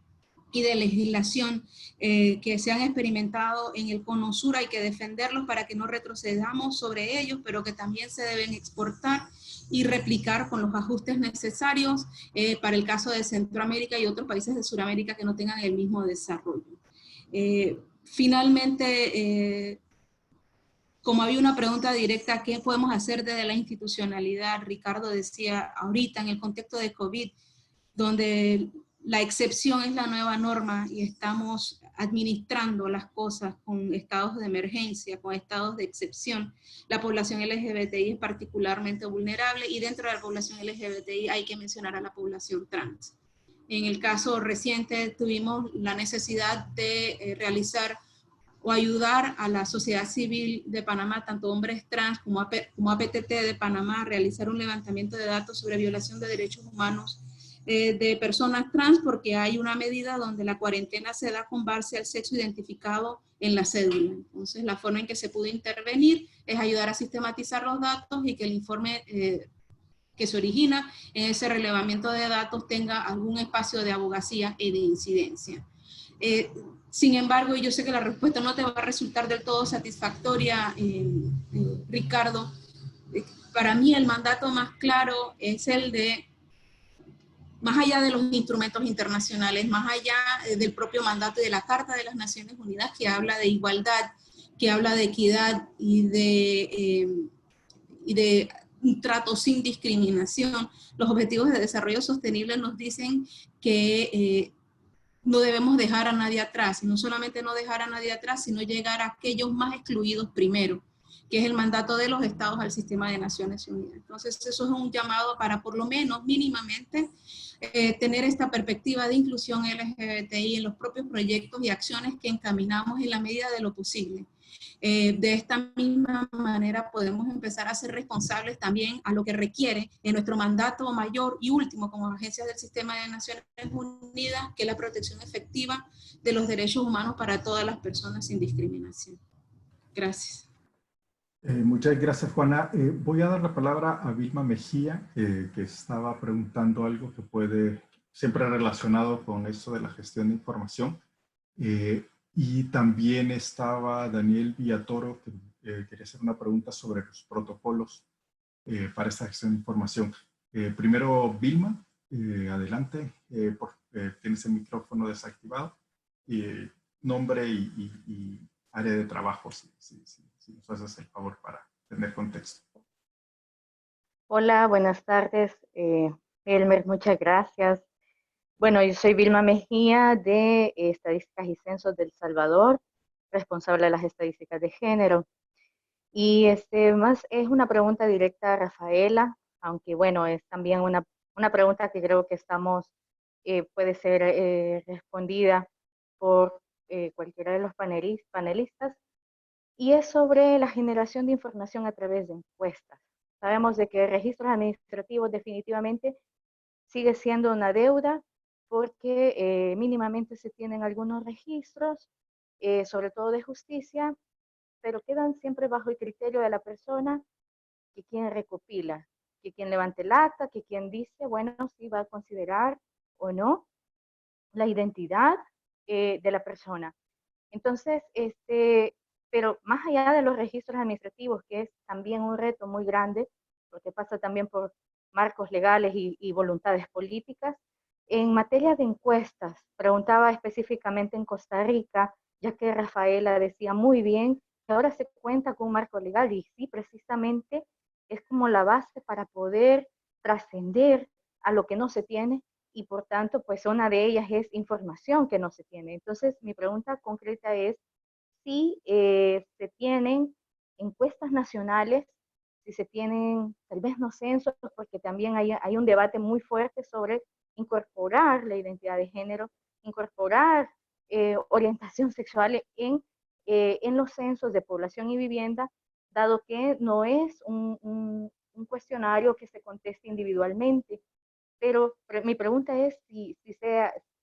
y de legislación que se han experimentado en el Cono Sur hay que defenderlos para que no retrocedamos sobre ellos, pero que también se deben exportar y replicar con los ajustes necesarios para el caso de Centroamérica y otros países de Sudamérica que no tengan el mismo desarrollo. Finalmente, como había una pregunta directa, ¿qué podemos hacer desde la institucionalidad? Ricardo decía ahorita en el contexto de COVID, donde la excepción es la nueva norma y estamos administrando las cosas con estados de emergencia, con estados de excepción. La población LGBTI es particularmente vulnerable y dentro de la población LGBTI hay que mencionar a la población trans. En el caso reciente tuvimos la necesidad de realizar o ayudar a la sociedad civil de Panamá, tanto hombres trans como APTT de Panamá, a realizar un levantamiento de datos sobre violación de derechos humanos de personas trans, porque hay una medida donde la cuarentena se da con base al sexo identificado en la cédula. Entonces, la forma en que se pudo intervenir es ayudar a sistematizar los datos y que el informe que se origina en ese relevamiento de datos tenga algún espacio de abogacía y de incidencia. Sin embargo, y yo sé que la respuesta no te va a resultar del todo satisfactoria, Ricardo, para mí el mandato más claro es el de, más allá de los instrumentos internacionales, más allá del propio mandato y de la Carta de las Naciones Unidas, que habla de igualdad, que habla de equidad y de un trato sin discriminación. Los Objetivos de Desarrollo Sostenible nos dicen que no debemos dejar a nadie atrás, y no solamente no dejar a nadie atrás, sino llegar a aquellos más excluidos primero, que es el mandato de los estados al sistema de Naciones Unidas. Entonces, eso es un llamado para, por lo menos, mínimamente, tener esta perspectiva de inclusión LGBTI en los propios proyectos y acciones que encaminamos en la medida de lo posible. De esta misma manera podemos empezar a ser responsables también a lo que requiere en nuestro mandato mayor y último como agencias del sistema de Naciones Unidas, que es la protección efectiva de los derechos humanos para todas las personas sin discriminación. Gracias. Muchas gracias, Juana. Voy a dar la palabra a Vilma Mejía, que estaba preguntando algo que puede, siempre relacionado con eso de la gestión de información. Y también estaba Daniel Villatoro, que quería hacer una pregunta sobre los protocolos para esta gestión de información. Primero, Vilma, adelante. Tienes el micrófono desactivado. Nombre y área de trabajo, si nos haces el favor para tener contexto. Hola, buenas tardes. Elmer, muchas gracias. Bueno, yo soy Vilma Mejía de Estadísticas y Censos del Salvador, responsable de las estadísticas de género. Y más es una pregunta directa a Rafaela, aunque bueno, es también una pregunta que creo que puede ser respondida por cualquiera de los panelistas, y es sobre la generación de información a través de encuestas. Sabemos de que registros administrativos definitivamente sigue siendo una deuda, porque mínimamente se tienen algunos registros, sobre todo de justicia, pero quedan siempre bajo el criterio de la persona, que quien recopila, que quien levante el acta, que quien dice, bueno, si va a considerar o no la identidad de la persona. Entonces, pero más allá de los registros administrativos, que es también un reto muy grande, porque pasa también por marcos legales y voluntades políticas, en materia de encuestas, preguntaba específicamente en Costa Rica, ya que Rafaela decía muy bien que ahora se cuenta con un marco legal, y sí, precisamente es como la base para poder trascender a lo que no se tiene, y por tanto, pues una de ellas es información que no se tiene. Entonces, mi pregunta concreta es si se tienen encuestas nacionales, si se tienen tal vez no censos, porque también hay un debate muy fuerte sobre incorporar la identidad de género, incorporar orientación sexual en los censos de población y vivienda, dado que no es un cuestionario que se conteste individualmente. Pero mi pregunta es si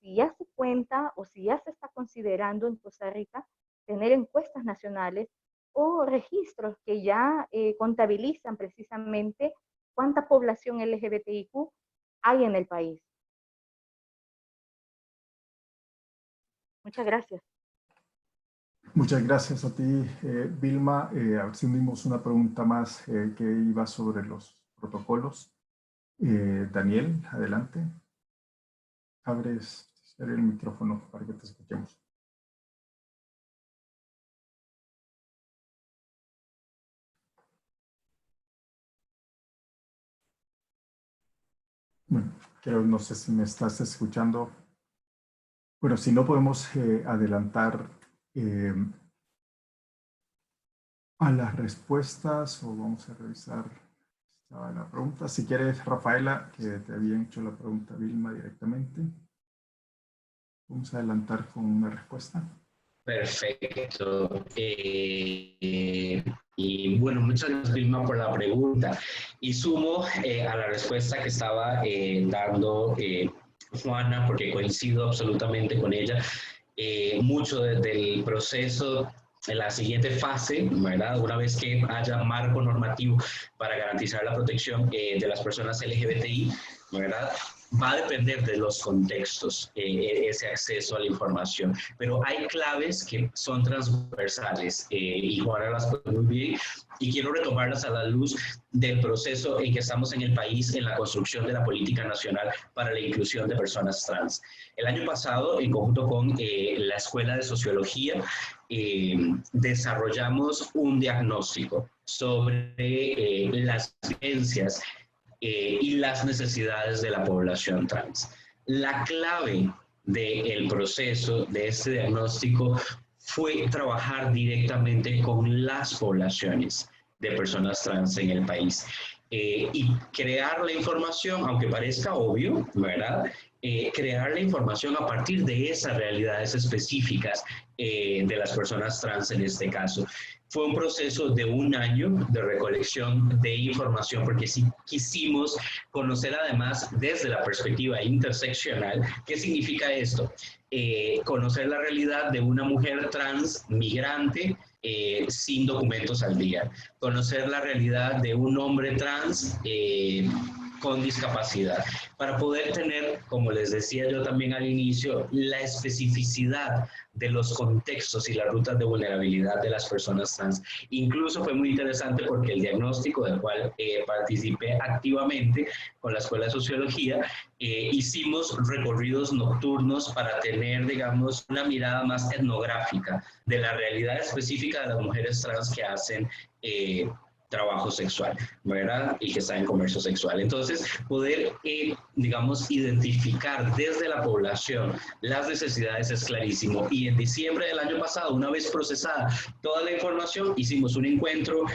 ya se cuenta o si ya se está considerando en Costa Rica tener encuestas nacionales o registros que ya contabilizan precisamente cuánta población LGBTIQ hay en el país. Muchas gracias. Muchas gracias a ti, Vilma. A ver si unimos una pregunta más que iba sobre los protocolos. Daniel, adelante. Abres el micrófono para que te escuchemos. Bueno, no sé si me estás escuchando. Bueno, si no podemos adelantar a las respuestas, o vamos a revisar la pregunta. Si quieres, Rafaela, que te había hecho la pregunta Vilma directamente. Vamos a adelantar con una respuesta. Perfecto. Y bueno, muchas gracias, Vilma, por la pregunta. Y sumo a la respuesta que estaba dando Juana, porque coincido absolutamente con ella. Mucho del proceso, en la siguiente fase, ¿verdad? Una vez que haya marco normativo para garantizar la protección de las personas LGBTI, ¿verdad? Va a depender de los contextos, ese acceso a la información, pero hay claves que son transversales y Juana las pone muy bien y quiero retomarlas a la luz del proceso en que estamos en el país en la construcción de la política nacional para la inclusión de personas trans. El año pasado, en conjunto con la Escuela de Sociología, desarrollamos un diagnóstico sobre las vivencias y las necesidades de la población trans. La clave del proceso de este diagnóstico fue trabajar directamente con las poblaciones de personas trans en el país y crear la información, aunque parezca obvio, ¿verdad? Crear la información a partir de esas realidades específicas de las personas trans en este caso. Fue un proceso de 1 año de recolección de información porque sí quisimos conocer además desde la perspectiva interseccional qué significa esto. Conocer la realidad de una mujer trans migrante sin documentos al día. Conocer la realidad de un hombre trans con discapacidad, para poder tener, como les decía yo también al inicio, la especificidad de los contextos y las rutas de vulnerabilidad de las personas trans. Incluso fue muy interesante porque el diagnóstico del cual participé activamente con la Escuela de Sociología, hicimos recorridos nocturnos para tener, digamos, una mirada más etnográfica de la realidad específica de las mujeres trans que hacen trabajo sexual, ¿verdad? Y que está en comercio sexual. Entonces, poder, digamos, identificar desde la población las necesidades es clarísimo. Y en diciembre del año pasado, una vez procesada toda la información, hicimos un encuentro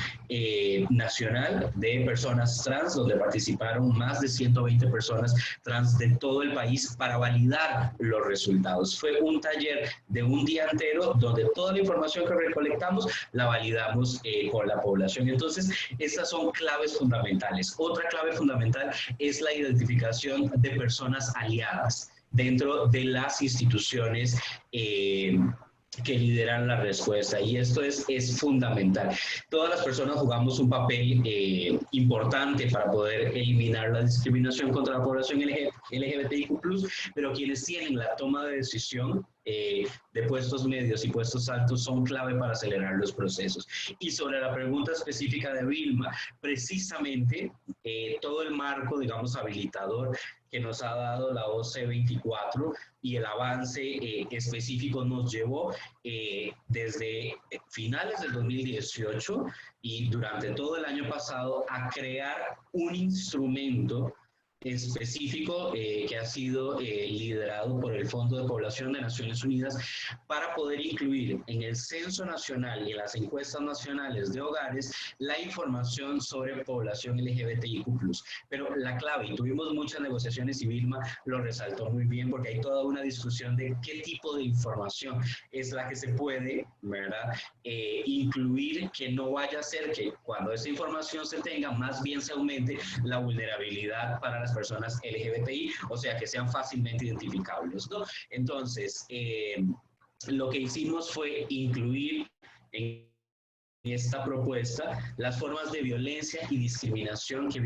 nacional de personas trans, donde participaron más de 120 personas trans de todo el país para validar los resultados. Fue un taller de un día entero, donde toda la información que recolectamos la validamos con la población. Entonces, estas son claves fundamentales. Otra clave fundamental es la identificación de personas aliadas dentro de las instituciones que lideran la respuesta, y esto es fundamental. Todas las personas jugamos un papel importante para poder eliminar la discriminación contra la población LGBTIQ+, pero quienes tienen la toma de decisión de puestos medios y puestos altos son clave para acelerar los procesos. Y sobre la pregunta específica de Vilma, precisamente todo el marco, digamos, habilitador que nos ha dado la OCE 24 y el avance específico nos llevó desde finales del 2018 y durante todo el año pasado a crear un instrumento específico que ha sido liderado por el Fondo de Población de Naciones Unidas para poder incluir en el Censo Nacional y en las encuestas nacionales de hogares la información sobre población LGBTIQ+. Pero la clave, y tuvimos muchas negociaciones y Vilma lo resaltó muy bien, porque hay toda una discusión de qué tipo de información es la que se puede, ¿verdad?, incluir, que no vaya a ser que cuando esa información se tenga, más bien se aumente la vulnerabilidad para las personas LGBTI, o sea, que sean fácilmente identificables, ¿no? Entonces, lo que hicimos fue incluir en esta propuesta las formas de violencia y discriminación que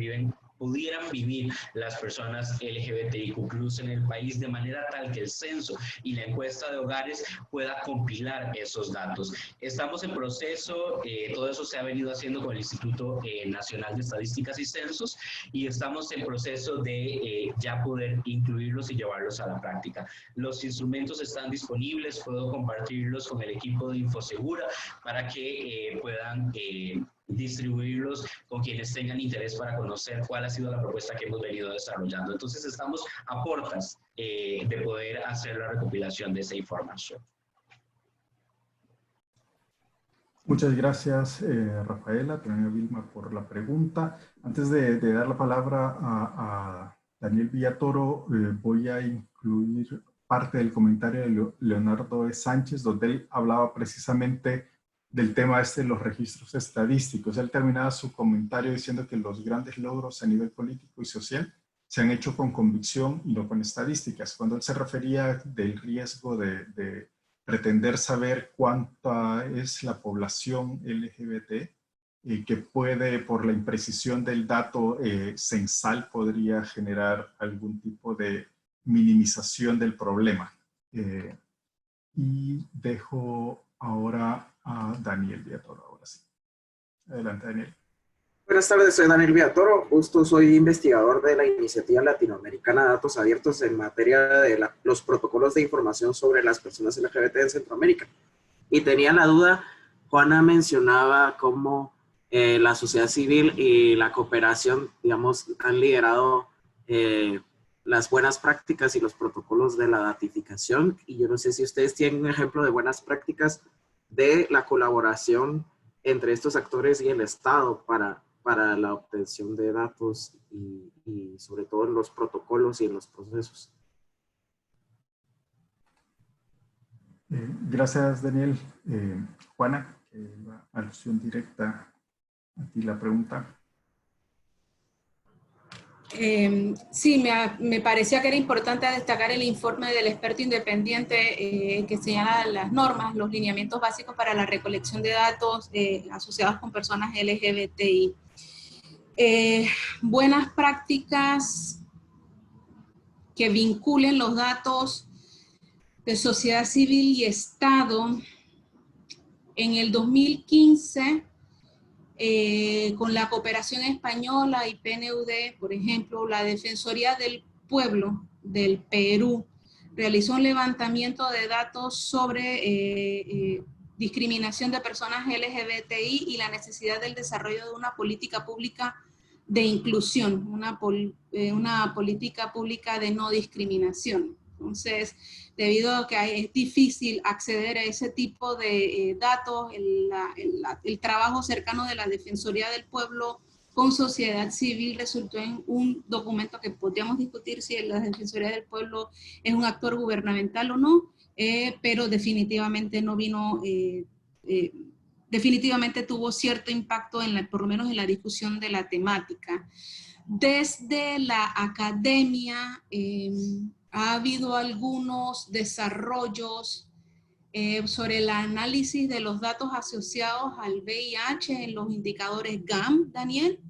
pudieran vivir las personas LGBTIQ+ en el país, de manera tal que el censo y la encuesta de hogares pueda compilar esos datos. Estamos en proceso, todo eso se ha venido haciendo con el Instituto Nacional de Estadísticas y Censos, y estamos en proceso de ya poder incluirlos y llevarlos a la práctica. Los instrumentos están disponibles, puedo compartirlos con el equipo de Infosegura para que puedan distribuirlos con quienes tengan interés para conocer cuál ha sido la propuesta que hemos venido desarrollando. Entonces estamos a puertas de poder hacer la recopilación de esa información. Muchas gracias, Rafaela, también a Vilma por la pregunta. Antes de dar la palabra a Daniel Villatoro, voy a incluir parte del comentario de Leonardo Sánchez, donde él hablaba precisamente del tema de los registros estadísticos. Él terminaba su comentario diciendo que los grandes logros a nivel político y social se han hecho con convicción y no con estadísticas. Cuando él se refería del riesgo de pretender saber cuánta es la población LGBT, que puede, por la imprecisión del dato censal, podría generar algún tipo de minimización del problema. Y dejo ahora a Daniel Villatoro, ahora sí. Adelante, Daniel. Buenas tardes, soy Daniel Villatoro, justo soy investigador de la Iniciativa Latinoamericana de Datos Abiertos en materia de los protocolos de información sobre las personas LGBT en Centroamérica. Y tenía la duda, Juana mencionaba cómo la sociedad civil y la cooperación, digamos, han liderado las buenas prácticas y los protocolos de la datificación. Y yo no sé si ustedes tienen un ejemplo de buenas prácticas de la colaboración entre estos actores y el Estado para la obtención de datos y sobre todo en los protocolos y en los procesos. Gracias, Daniel. Juana, alusión directa a ti la pregunta. Sí, me parecía que era importante destacar el informe del experto independiente que señala las normas, los lineamientos básicos para la recolección de datos asociados con personas LGBTI. Buenas prácticas que vinculen los datos de sociedad civil y Estado. En el 2015, con la cooperación española y PNUD, por ejemplo, la Defensoría del Pueblo del Perú realizó un levantamiento de datos sobre discriminación de personas LGBTI y la necesidad del desarrollo de una política pública de inclusión, una política pública de no discriminación. Entonces, debido a que es difícil acceder a ese tipo de datos, el trabajo cercano de la Defensoría del Pueblo con sociedad civil resultó en un documento que podríamos discutir si la Defensoría del Pueblo es un actor gubernamental o no, pero definitivamente no vino, definitivamente tuvo cierto impacto por lo menos en la discusión de la temática. Desde la academia ha habido algunos desarrollos sobre el análisis de los datos asociados al VIH en los indicadores GAM, Daniel,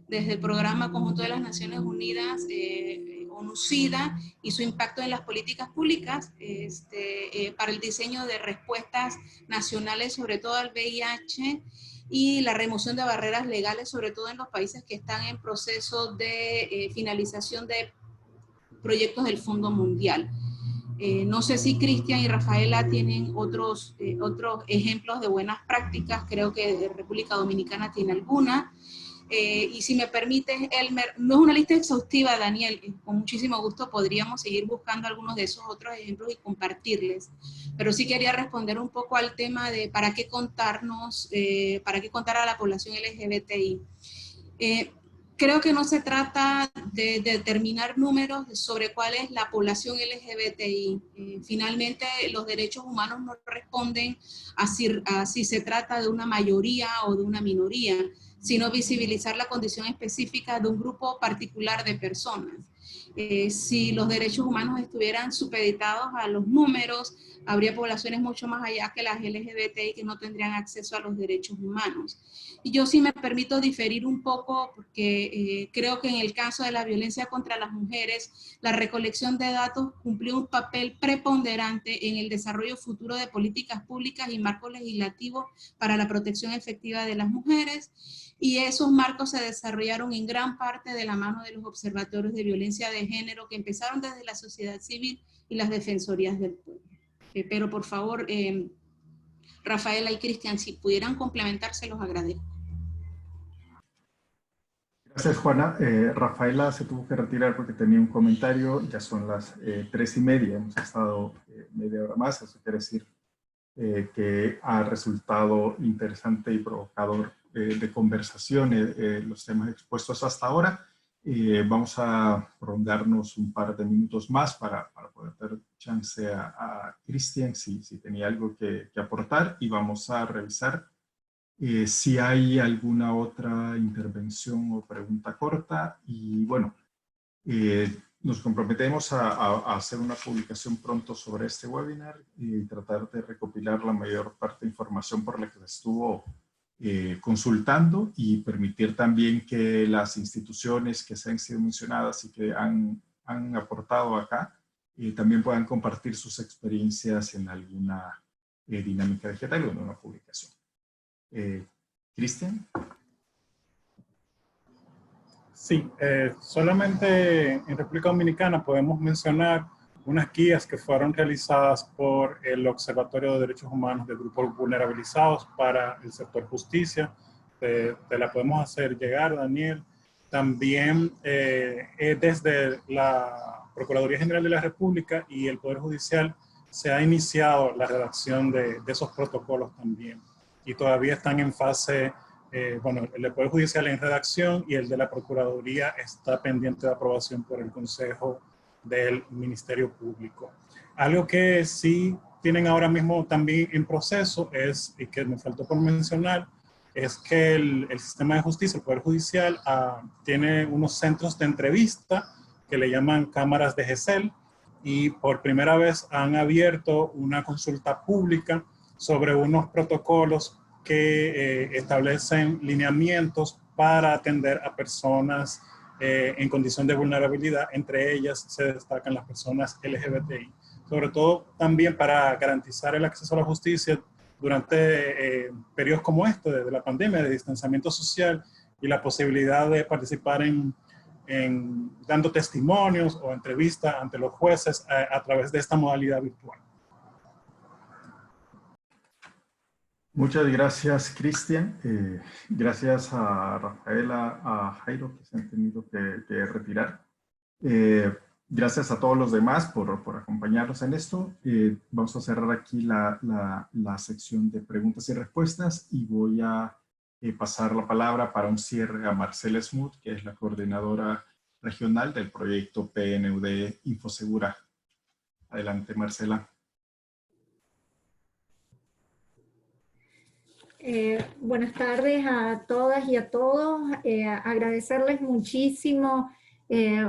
desde el Programa Conjunto de las Naciones Unidas, ONU-SIDA, y su impacto en las políticas públicas para el diseño de respuestas nacionales, sobre todo al VIH, y la remoción de barreras legales, sobre todo en los países que están en proceso de finalización de proyectos del Fondo Mundial. No sé si Cristian y Rafaela tienen otros ejemplos de buenas prácticas, creo que República Dominicana tiene alguna. Y si me permites, Elmer, no es una lista exhaustiva, Daniel, con muchísimo gusto podríamos seguir buscando algunos de esos otros ejemplos y compartirles, pero sí quería responder un poco al tema de para qué contar a la población LGBTI. Creo que no se trata de determinar números sobre cuál es la población LGBTI. Finalmente, los derechos humanos no responden a si se trata de una mayoría o de una minoría, sino visibilizar la condición específica de un grupo particular de personas. Si los derechos humanos estuvieran supeditados a los números, habría poblaciones mucho más allá que las LGBTI que no tendrían acceso a los derechos humanos. Y yo sí me permito diferir un poco porque creo que en el caso de la violencia contra las mujeres, la recolección de datos cumplió un papel preponderante en el desarrollo futuro de políticas públicas y marcos legislativos para la protección efectiva de las mujeres. Y esos marcos se desarrollaron en gran parte de la mano de los observatorios de violencia de género que empezaron desde la sociedad civil y las defensorías del pueblo. Pero por favor, Rafaela y Cristian, si pudieran complementar, se los agradezco. Gracias, Juana. Rafaela se tuvo que retirar porque tenía un comentario. Ya son las 3:30. Hemos estado media hora más. Eso quiere decir que ha resultado interesante y provocador de conversaciones los temas expuestos hasta ahora. Vamos a rondarnos un par de minutos más para poder dar chance a Cristian si tenía algo que aportar, y vamos a revisar si hay alguna otra intervención o pregunta corta. Y bueno, Nos comprometemos a hacer una publicación pronto sobre este webinar y tratar de recopilar la mayor parte de información por la que se estuvo consultando y permitir también que las instituciones que se han sido mencionadas y que han aportado acá también puedan compartir sus experiencias en alguna dinámica digital o en una publicación. Cristian. Sí, solamente en República Dominicana podemos mencionar unas guías que fueron realizadas por el Observatorio de Derechos Humanos de Grupos Vulnerabilizados para el sector justicia. Te la podemos hacer llegar, Daniel. También desde la Procuraduría General de la República y el Poder Judicial se ha iniciado la redacción de esos protocolos también. Y todavía están en fase, bueno, el del Poder Judicial en redacción y el de la Procuraduría está pendiente de aprobación por el Consejo del Ministerio Público. Algo que sí tienen ahora mismo también en proceso es, y que me faltó por mencionar, es que el sistema de justicia, el Poder Judicial, tiene unos centros de entrevista que le llaman cámaras de GESEL, y por primera vez han abierto una consulta pública sobre unos protocolos que establecen lineamientos para atender a personas en condición de vulnerabilidad. Entre ellas se destacan las personas LGBTI, sobre todo también para garantizar el acceso a la justicia durante periodos como este, de la pandemia, de distanciamiento social, y la posibilidad de participar en dando testimonios o entrevistas ante los jueces a través de esta modalidad virtual. Muchas gracias, Cristian. Gracias a Rafaela, a Jairo, que se han tenido que retirar. Gracias a todos los demás por acompañarnos en esto. Vamos a cerrar aquí la sección de preguntas y respuestas y voy a pasar la palabra para un cierre a Marcela Smoot, que es la coordinadora regional del proyecto PNUD Infosegura. Adelante, Marcela. Buenas tardes a todas y a todos. Agradecerles muchísimo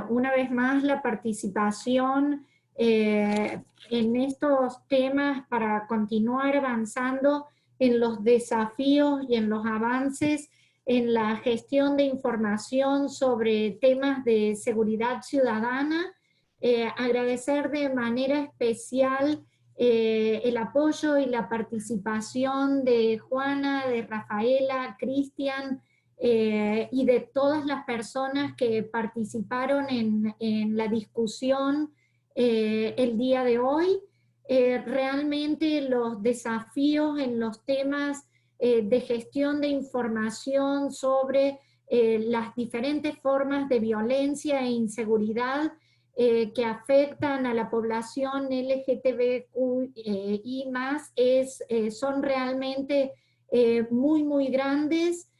una vez más la participación en estos temas para continuar avanzando en los desafíos y en los avances en la gestión de información sobre temas de seguridad ciudadana. Agradecer de manera especial el apoyo y la participación de Juana, de Rafaela, Cristian y de todas las personas que participaron en la discusión el día de hoy. Realmente los desafíos en los temas de gestión de información sobre las diferentes formas de violencia e inseguridad que afectan a la población LGTBI+, son realmente muy grandes.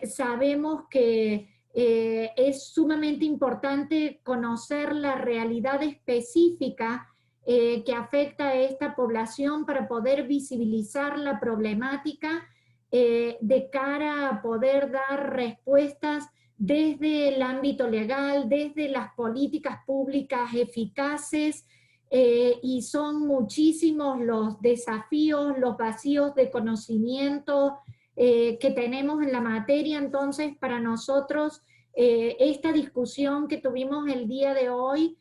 Sabemos que es sumamente importante conocer la realidad específica que afecta a esta población para poder visibilizar la problemática de cara a poder dar respuestas desde el ámbito legal, desde las políticas públicas eficaces, y son muchísimos los desafíos, los vacíos de conocimiento que tenemos en la materia. Entonces, para nosotros, esta discusión que tuvimos el día de hoy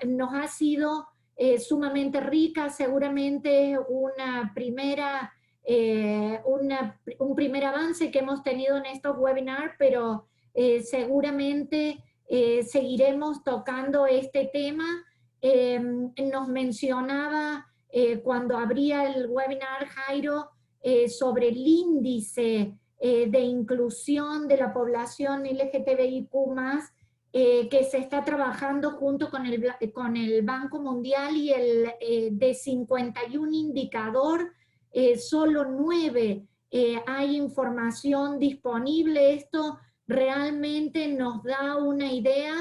nos ha sido sumamente rica. Seguramente un primer avance que hemos tenido en estos webinars, pero seguramente seguiremos tocando este tema. Nos mencionaba cuando abría el webinar Jairo sobre el índice de inclusión de la población LGTBIQ+, que se está trabajando junto con el Banco Mundial, y de 51 indicadores, solo 9 hay información disponible. Esto realmente nos da una idea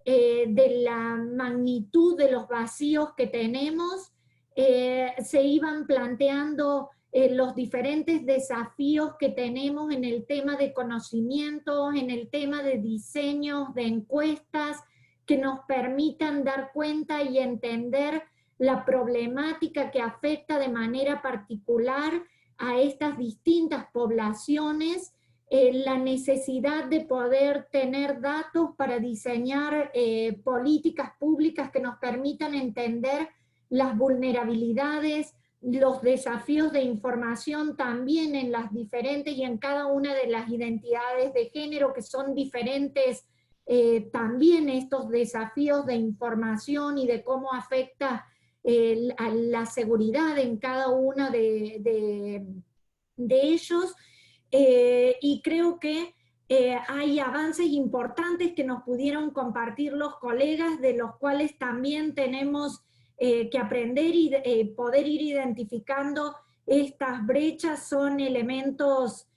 de la magnitud de los vacíos que tenemos. Se iban planteando los diferentes desafíos que tenemos en el tema de conocimientos, en el tema de diseños, de encuestas, que nos permitan dar cuenta y entender la problemática que afecta de manera particular a estas distintas poblaciones, la necesidad de poder tener datos para diseñar políticas públicas que nos permitan entender las vulnerabilidades, los desafíos de información también en las diferentes y en cada una de las identidades de género, que son diferentes también estos desafíos de información y de cómo afecta a la seguridad en cada uno de ellos. Y creo que hay avances importantes que nos pudieron compartir los colegas, de los cuales también tenemos que aprender y poder ir identificando estas brechas. Son elementos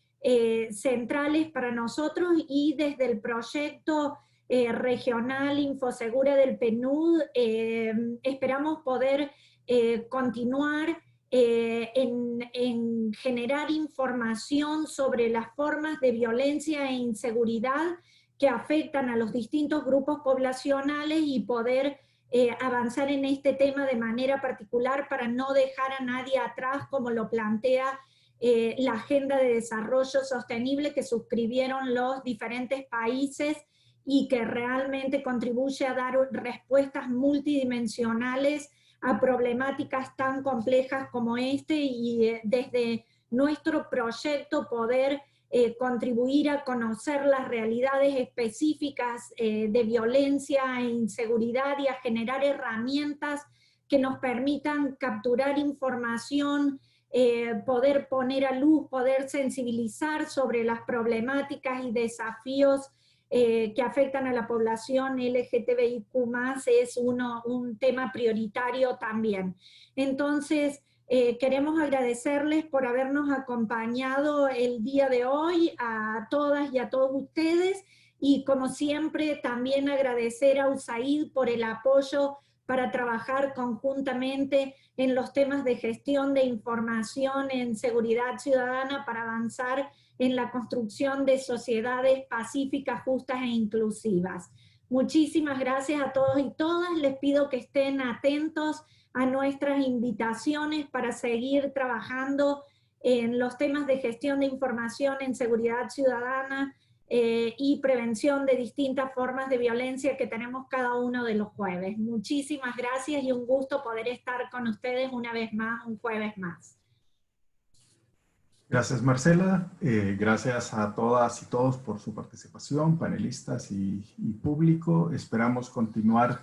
centrales para nosotros, y desde el proyecto regional Infosegura del PNUD esperamos poder continuar en generar información sobre las formas de violencia e inseguridad que afectan a los distintos grupos poblacionales, y poder avanzar en este tema de manera particular para no dejar a nadie atrás, como lo plantea la Agenda de Desarrollo Sostenible que suscribieron los diferentes países, y que realmente contribuye a dar respuestas multidimensionales a problemáticas tan complejas como este, y desde nuestro proyecto poder contribuir a conocer las realidades específicas de violencia e inseguridad, y a generar herramientas que nos permitan capturar información, poder poner a luz, poder sensibilizar sobre las problemáticas y desafíos que afectan a la población LGTBIQ+, es un tema prioritario también. Entonces, queremos agradecerles por habernos acompañado el día de hoy, a todas y a todos ustedes, y como siempre también agradecer a USAID por el apoyo para trabajar conjuntamente en los temas de gestión de información en seguridad ciudadana, para avanzar en la construcción de sociedades pacíficas, justas e inclusivas. Muchísimas gracias a todos y todas. Les pido que estén atentos a nuestras invitaciones para seguir trabajando en los temas de gestión de información en seguridad ciudadana y prevención de distintas formas de violencia que tenemos cada uno de los jueves. Muchísimas gracias y un gusto poder estar con ustedes una vez más, un jueves más. Gracias, Marcela. Gracias a todas y todos por su participación, panelistas y público. Esperamos continuar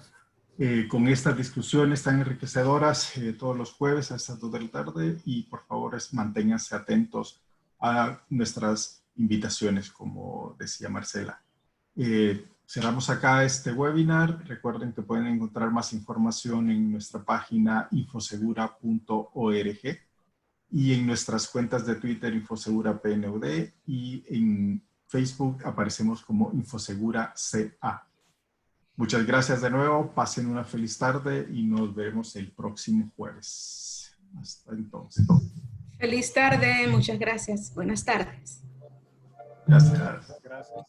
con estas discusiones tan enriquecedoras todos los jueves a estas 2 de la tarde, y por favor manténganse atentos a nuestras invitaciones, como decía Marcela. Cerramos acá este webinar. Recuerden que pueden encontrar más información en nuestra página infosegura.org y en nuestras cuentas de Twitter Infosegura PNUD, y en Facebook aparecemos como Infosegura CA. Muchas gracias de nuevo, pasen una feliz tarde y nos vemos el próximo jueves. Hasta entonces. Feliz tarde, muchas gracias. Buenas tardes. Gracias. Gracias.